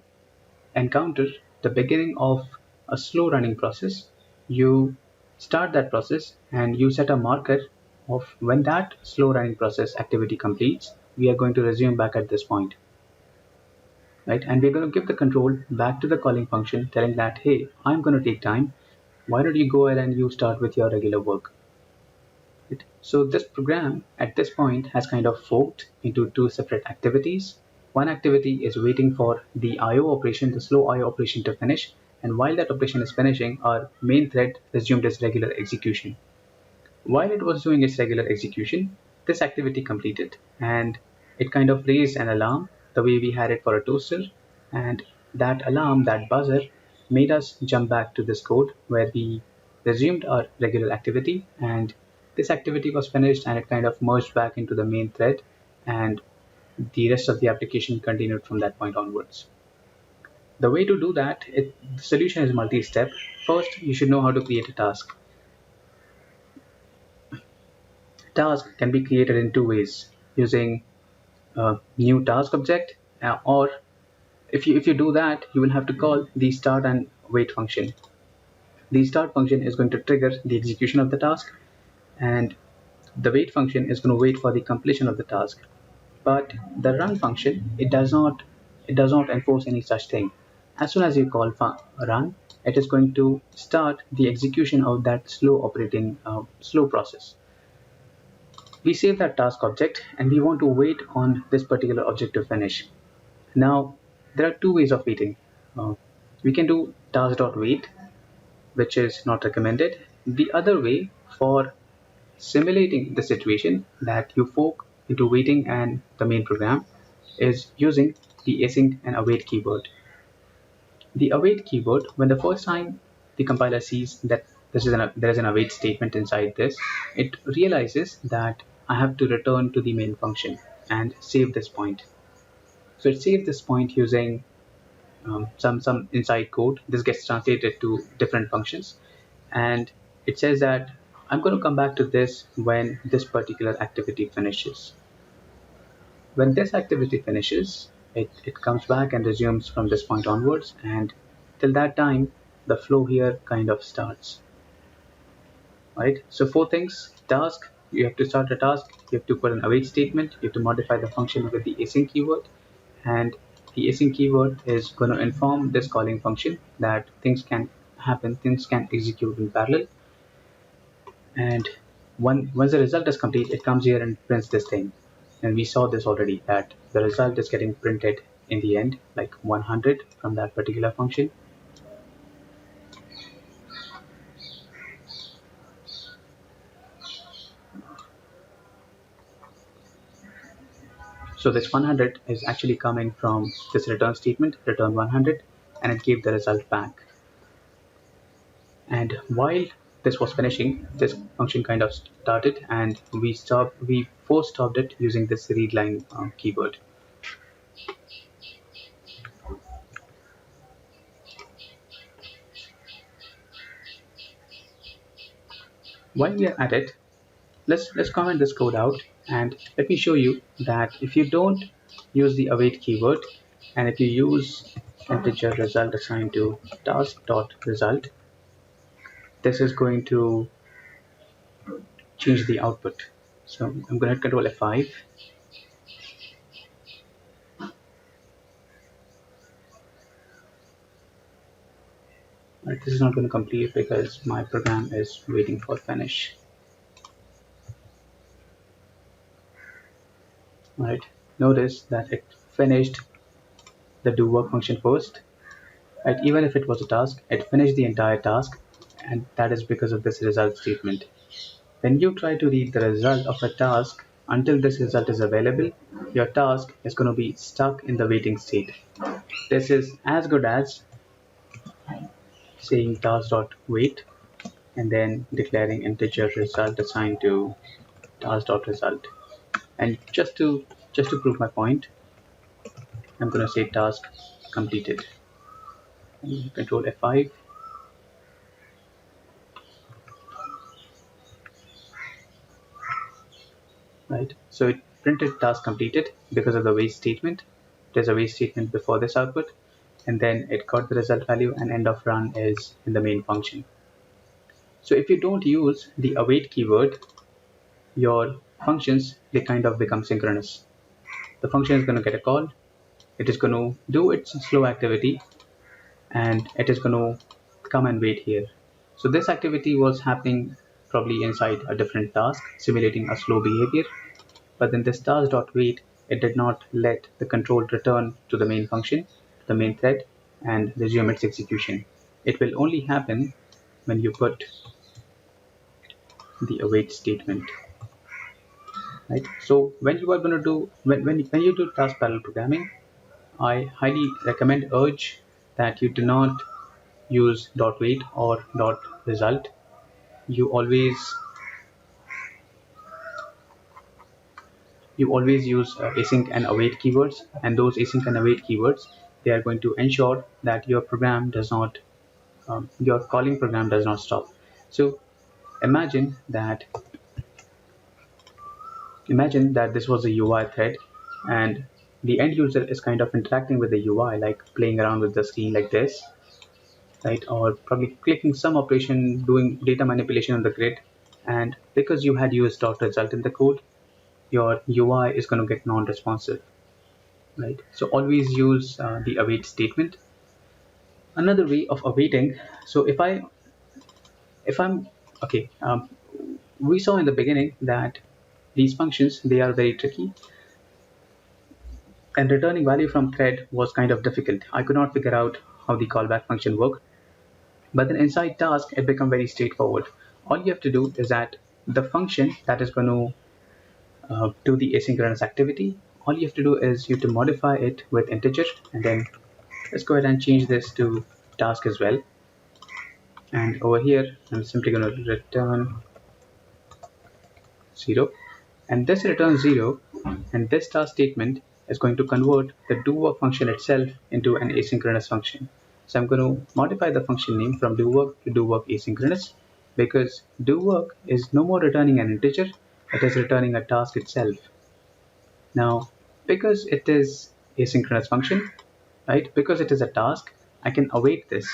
encounter the beginning of a slow running process, you start that process and you set a marker of when that slow running process activity completes, we are going to resume back at this point. Right? And we're going to give the control back to the calling function telling that, hey, I'm going to take time. Why don't you go ahead and you start with your regular work? Right? So this program at this point has kind of forked into two separate activities. One activity is waiting for the IO operation, the slow IO operation to finish. And while that operation is finishing, our main thread resumed its regular execution. While it was doing its regular execution, this activity completed and it kind of raised an alarm the way we had it for a toaster. And that alarm, that buzzer, made us jump back to this code where we resumed our regular activity, and this activity was finished and it kind of merged back into the main thread, and the rest of the application continued from that point onwards. The way to do that, the solution is multi-step. First, you should know how to create a task. Task can be created in two ways, using a new task object, or if you do that, you will have to call the start and wait function. The start function is going to trigger the execution of the task, and the wait function is going to wait for the completion of the task. But the run function, it does not enforce any such thing. As soon as you call run, it is going to start the execution of that slow process. We save that task object and we want to wait on this particular object to finish. Now, there are two ways of waiting. Uh, we can do task.wait, which is not recommended. The other way, for simulating the situation that you fork into waiting and the main program, is using the async and await keyword. The await keyword, when the first time the compiler sees that there is an await statement inside this, it realizes that I have to return to the main function and save this point. So it saves this point using some inside code. This gets translated to different functions, and it says that I'm going to come back to this when this particular activity finishes. When this activity finishes, it comes back and resumes from this point onwards, and till that time, the flow here kind of starts. Right? So four things: task, you have to start a task, you have to put an await statement, you have to modify the function with the async keyword, and the async keyword is going to inform this calling function that things can happen, things can execute in parallel. And once the result is complete, it comes here and prints this thing. And we saw this already, that the result is getting printed in the end, like 100 from that particular function. So this 100 is actually coming from this return statement, return 100, and it gave the result back. And while this was finishing, this function kind of started, and we force stopped it using this readline keyword. While we are at it, let's comment this code out, and let me show you that if you don't use the await keyword, and if you use integer result assigned to task.result, this is going to change the output. So I'm going to hit Control F5. Right, this is not going to complete because my program is waiting for finish. Right, notice that it finished the do work function first, Right? Even if it was a task, it finished the entire task, and that is because of this result statement. When you try to read the result of a task until this result is available, your task is going to be stuck in the waiting state. This is as good as saying task.wait and then declaring integer result assigned to task.result. And just to prove my point, I'm going to say task completed. And control F5. Right? So it printed task completed because of the wait statement. There's a wait statement before this output, and then it got the result value, and end of run is in the main function. So if you don't use the await keyword, your functions, they kind of become synchronous. The function is going to get a call, it is going to do its slow activity, and it is going to come and wait here. So this activity was happening probably inside a different task, simulating a slow behavior. But then this task.wait, it did not let the control return to the main function, the main thread, and resume its execution. It will only happen when you put the await statement. Right? So when you are going to do when you do task parallel programming, I highly recommend, urge that you do not use .wait or .result. You always use async and await keywords, and those async and await keywords, they are going to ensure that your program does not your calling program does not stop. So imagine that this was a UI thread, and the end user is kind of interacting with the UI, like playing around with the screen like this, right? Or probably clicking some operation, doing data manipulation on the grid. And because you had used .result in the code, your UI is going to get non-responsive, right? So always use the await statement. Another way of awaiting. So if I'm okay, we saw in the beginning that these functions, they are very tricky, and returning value from thread was kind of difficult. I could not figure out how the callback function worked. But then inside task, it became very straightforward. All you have to do is that the function that is going to do the asynchronous activity, all you have to do is you have to modify it with integer, and then let's go ahead and change this to task as well. And over here, I'm simply going to return 0, and this returns 0, and this task statement is going to convert the doWork function itself into an asynchronous function. So I'm going to modify the function name from doWork to doWork asynchronous, because doWork is no more returning an integer, it is returning a task itself. Now, because it is asynchronous function, right? Because it is a task, I can await this,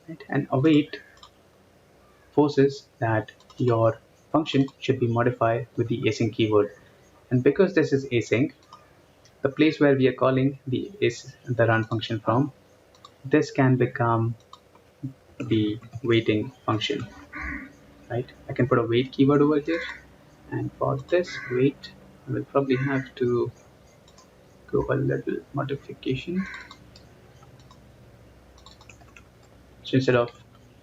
right? And await forces that your function should be modified with the async keyword. And because this is async, the place where we are calling the run function from, this can become the waiting function, right? I can put a wait keyword over there, and for this wait, I will probably have to go a little modification. So instead of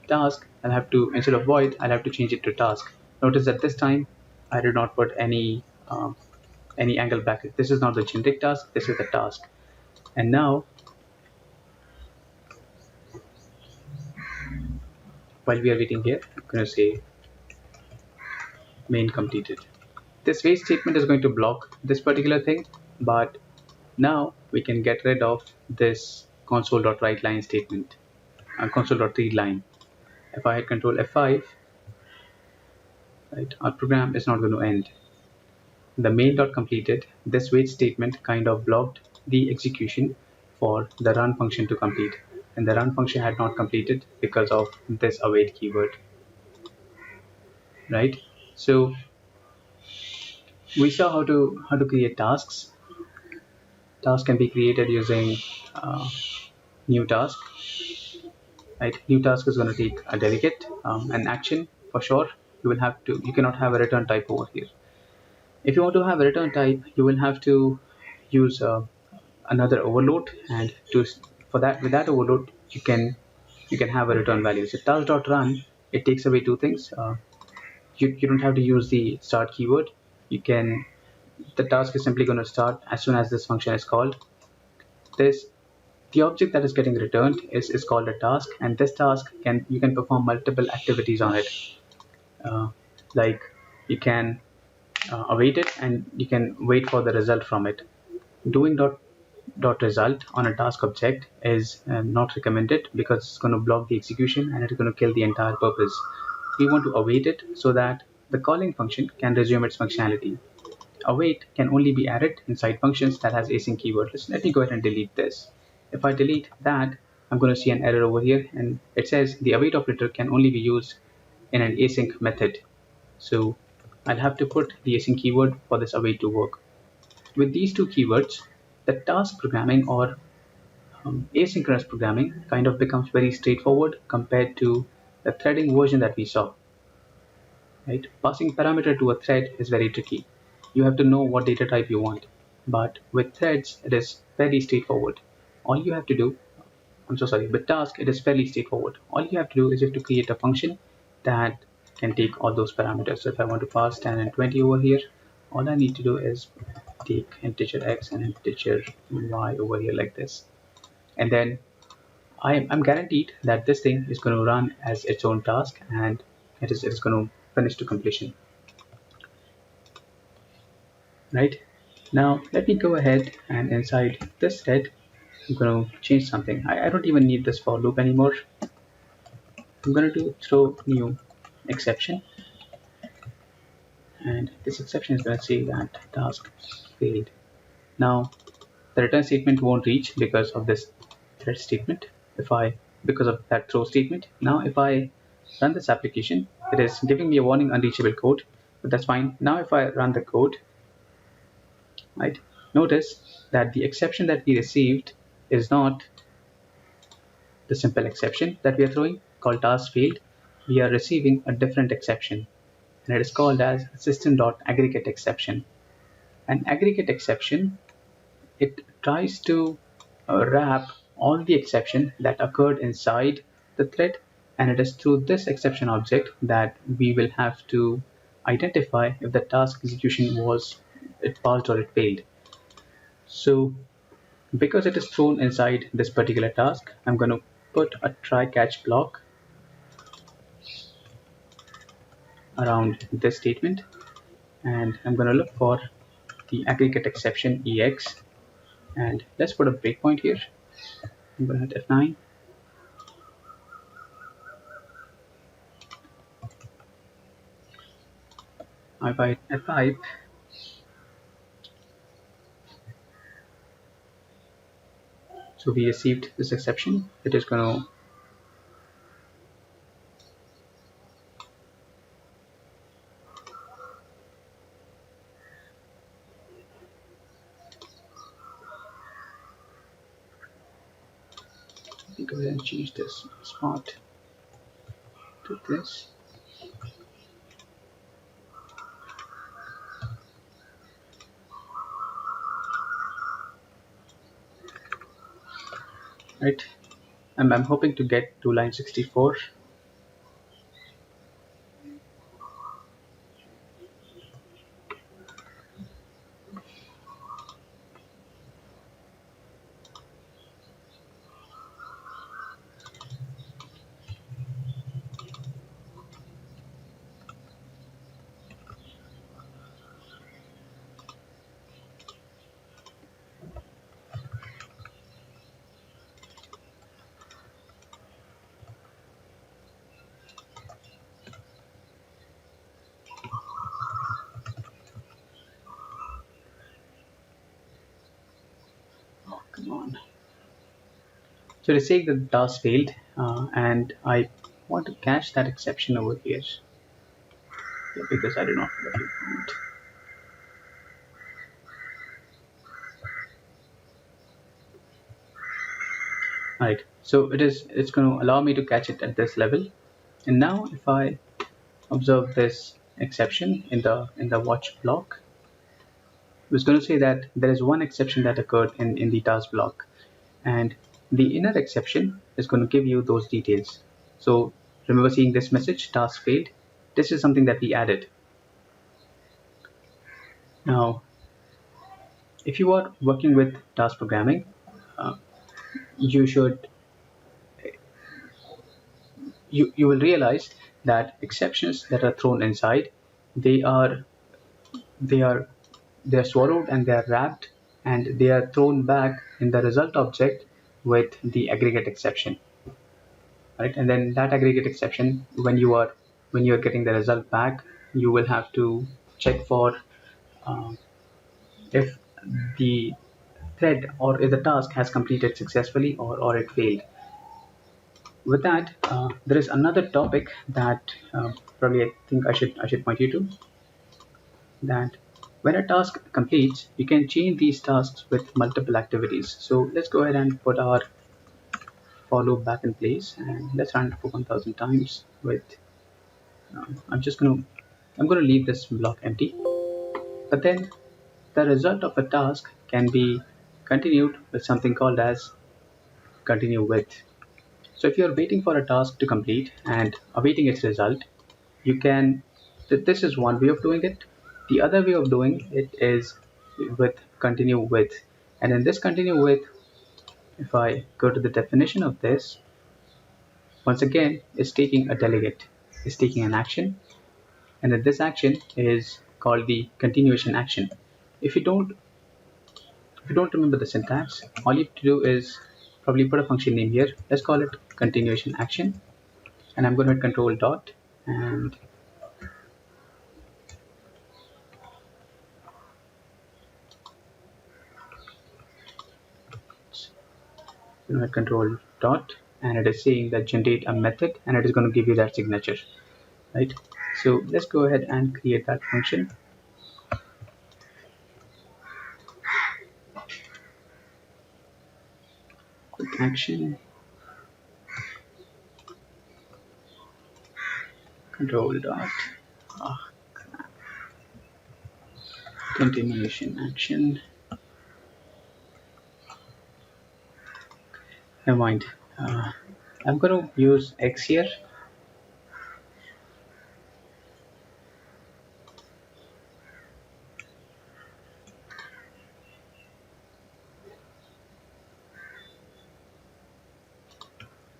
task, instead of void, I'll have to change it to task. Notice that this time I did not put any angle bracket. This is not the generic task, this is the task. And now, while we are waiting here, I'm going to say main completed. This wait statement is going to block this particular thing, but now we can get rid of this console.writeLine statement and console.readLine. If I hit Control F5, right, our program is not going to end. The main.completed, this wait statement kind of blocked the execution for the run function to complete, and the run function had not completed because of this await keyword, right? So we saw how to create tasks. Tasks can be created using new task, right? New task is going to take a delegate, an action for sure. You cannot have a return type over here. If you want to have a return type, you will have to use another overload, and to for that, with that overload, you can have a return value. So task.run, it takes away two things. You don't have to use the start keyword. You can The task is simply going to start as soon as this function is called. This The object that is getting returned is called a task, and this task you can perform multiple activities on it. Uh, like you can await it, and you can wait for the result from it. Doing dot result on a task object is not recommended because it's going to block the execution and it's going to kill the entire purpose. We want to await it so that the calling function can resume its functionality. Await can only be added inside functions that has async keyword. Let me go ahead and delete this. If I delete that, I'm going to see an error over here, and it says the await operator can only be used in an async method. So I'll have to put the async keyword for this await to work. With these two keywords, the task programming or asynchronous programming kind of becomes very straightforward compared to the threading version that we saw. Right? Passing parameter to a thread is very tricky. You have to know what data type you want. But with threads, it is fairly straightforward. All you have to do, I'm so sorry, with task, it is fairly straightforward. All you have to do is you have to create a function that can take all those parameters. So if I want to pass 10 and 20 over here, all I need to do is take integer x and integer y over here like this. And then I'm guaranteed that this thing is going to run as its own task, and it is going to finish to completion. Right now, let me go ahead and inside this thread, I'm going to change something. I don't even need this for loop anymore. I'm going to do throw new exception, and this exception is going to say that task failed. Now the return statement won't reach because of this thread statement, because of that throw statement. Now if I run this application, it is giving me a warning unreachable code, but that's fine. Now if I run the code, right, notice that the exception that we received is not the simple exception that we are throwing called task failed. We are receiving a different exception, and it is called as system.aggregate exception. An aggregate exception, it tries to wrap all the exception that occurred inside the thread, and it is through this exception object that we will have to identify if the task execution it passed or it failed. So because it is thrown inside this particular task, I'm going to put a try catch block around this statement, and I'm going to look for the aggregate exception ex, and let's put a breakpoint here. I'm going to hit F9. If I hit F5, so we received this exception. It is going to go ahead and change this spot to this. Right, and I'm hoping to get to line 64. Oh, come on. So let's say that the task failed, and I want to catch that exception over here, because I do not have a breakpoint. Right, so it's going to allow me to catch it at this level. And now if I observe this exception in the watch block, it's going to say that there is one exception that occurred in the task block, and The inner exception is going to give you those details. So remember seeing this message, task failed. This is something that we added. Now, if you are working with task programming, uh, you should you will realize that exceptions that are thrown inside, they are they are they are swallowed and they are wrapped and they are thrown back in the result object with the aggregate exception, right? And then that aggregate exception, when you are getting the result back, you will have to check for um, if the thread or if the task has completed successfully or it failed. With that, there is another topic that probably I think I should point you to, that when a task completes, you can chain these tasks with multiple activities. So let's go ahead and put our for loop back in place, and let's run it for 1000 times with I'm going to leave this block empty, but then the result of a task can be continued with something called as continue with. So if you're waiting for a task to complete and awaiting its result, you can this is one way of doing it. The other way of doing it is with continue with. And in this continue with, if I go to the definition of this, once again, it's taking a delegate, it's taking an action, and then this action is called the continuation action. If you don't remember the syntax, all you have to do is probably put a function name here. Let's call it continuation action, and I'm going to hit control dot, and control dot, and it is saying that generate a method, and it is going to give you that signature, right? So let's go ahead and create that function. Quick action, control dot, continuation action. Never mind. I'm going to use X here.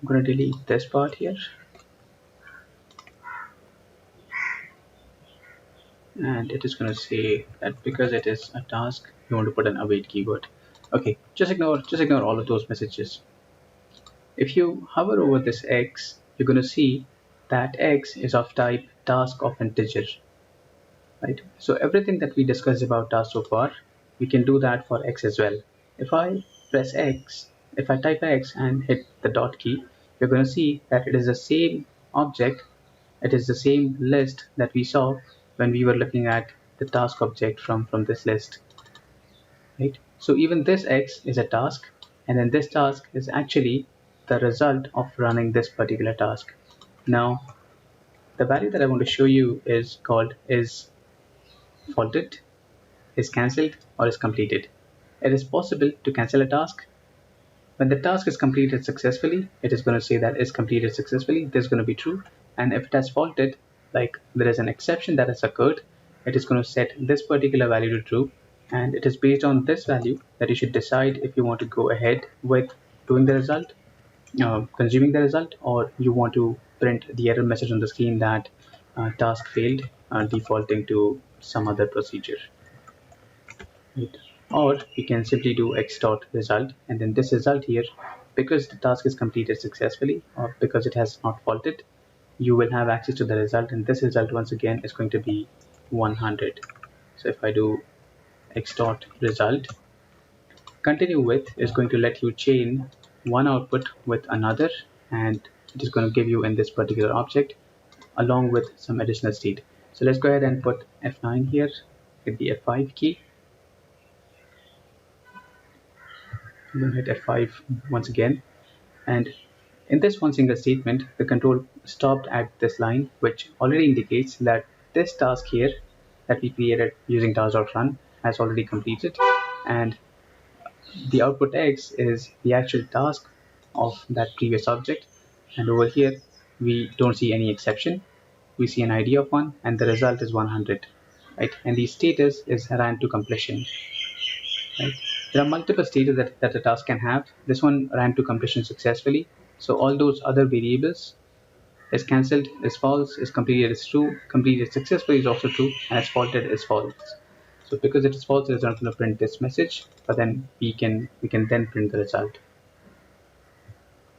I'm going to delete this part here, and it is going to say that because it is a task, you want to put an await keyword. Okay, just ignore all of those messages. If you hover over this X, you're going to see that X is of type task of integer, right? So everything that we discussed about task so far, we can do that for X as well. If I press X, if I type X and hit the dot key, you're going to see that it is the same object, it is the same list that we saw when we were looking at the task object from this list, right? So even this X is a task, and then this task is actually the result of running this particular task. Now, the value that I want to show you is called is faulted, is cancelled, or is completed. It is possible to cancel a task. When the task is completed successfully, it is going to say that is completed successfully. This is going to be true. And if it has faulted, like there is an exception that has occurred, it is going to set this particular value to true. And it is based on this value that you should decide if you want to go ahead with doing the result, consuming the result, or you want to print the error message on the screen that task failed, defaulting to some other procedure. Right. Or you can simply do x dot result, and then this result here, because the task is completed successfully or because it has not faulted, you will have access to the result, and this result once again is going to be 100. So if I do x dot result, continue with is going to let you chain one output with another, and it is going to give you in this particular object along with some additional state. So let's go ahead and put F9 here, hit the F5 key. I'm going to hit F5 once again, and in this one single statement, the control stopped at this line, which already indicates that this task here that we created using task.run has already completed, and the output X is the actual task of that previous object, and over here we don't see any exception. We see an ID of 1 and the result is 100, right? And the status is ran to completion, right? There are multiple stages that a task can have. This one ran to completion successfully, so all those other variables is cancelled, is false, is completed is true, completed successfully is also true, and is faulted is false. So because it is false, it is not going to print this message, but then we can then print the result,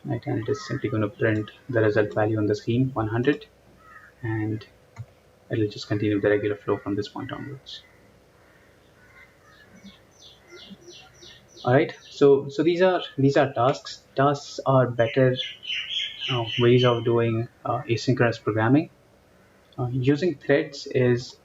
right? And it is simply going to print the result value on the screen 100, and it will just continue the regular flow from this point onwards. All right, so these are tasks. Tasks are better ways of doing asynchronous programming. Using threads is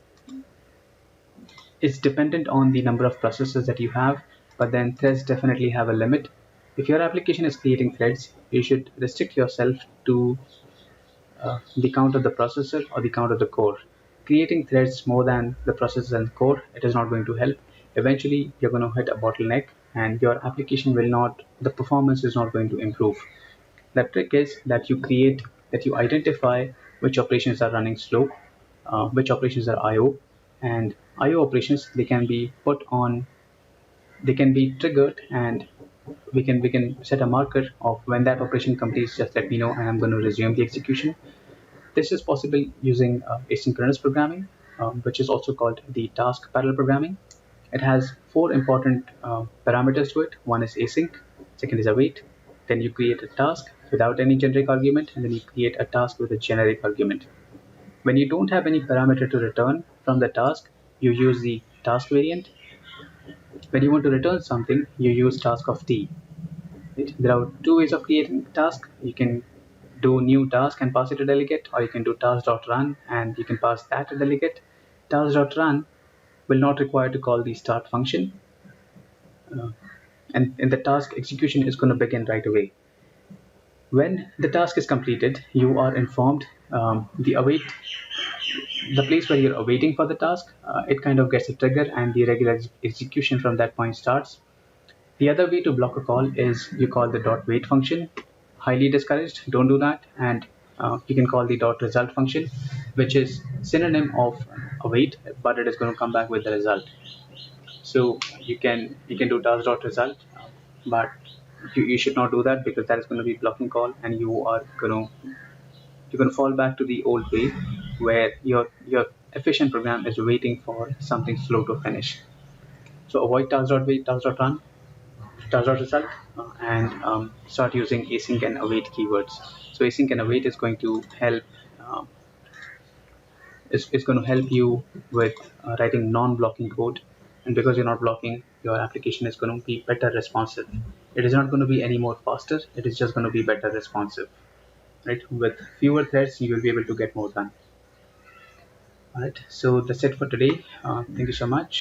dependent on the number of processes that you have, but then threads definitely have a limit. If your application is creating threads, you should restrict yourself to the count of the processor or the count of the core. Creating threads more than the processor and core, it is not going to help. Eventually, you're going to hit a bottleneck, and your application will not, the performance is not going to improve. The trick is that you identify which operations are running slow, which operations are I/O, and I/O operations, they can be triggered, and we can set a marker of when that operation completes. Just let me know, and I'm going to resume the execution. This is possible using asynchronous programming, which is also called the task parallel programming. It has four important parameters to it. One is async, second is await, then you create a task without any generic argument, and then you create a task with a generic argument. When you don't have any parameter to return from the task, you use the task variant. When you want to return something, you use task of t. Right? There are two ways of creating a task. You can do new task and pass it to delegate, or you can do task.run and you can pass that to delegate. Task.run will not require to call the start function, and the task execution is going to begin right away. When the task is completed, you are informed the place where you're awaiting for the task, it kind of gets a trigger and the regular execution from that point starts. The other way to block a call is you call the dot wait function. Highly discouraged, don't do that. And you can call the dot result function, which is synonym of await, but it is going to come back with the result. So you can do task dot result, but you should not do that, because that is going to be blocking call, and you're going to fall back to the old way where your efficient program is waiting for something slow to finish. So avoid task.wait, task.run, task.result, and start using async and await keywords. So async and await is going to help is going to help you with writing non-blocking code, and because you're not blocking, your application is going to be better responsive. It is not going to be any more faster, it is just going to be better responsive, right? With fewer threads, you will be able to get more done. All right, so that's it for today. Thank you so much.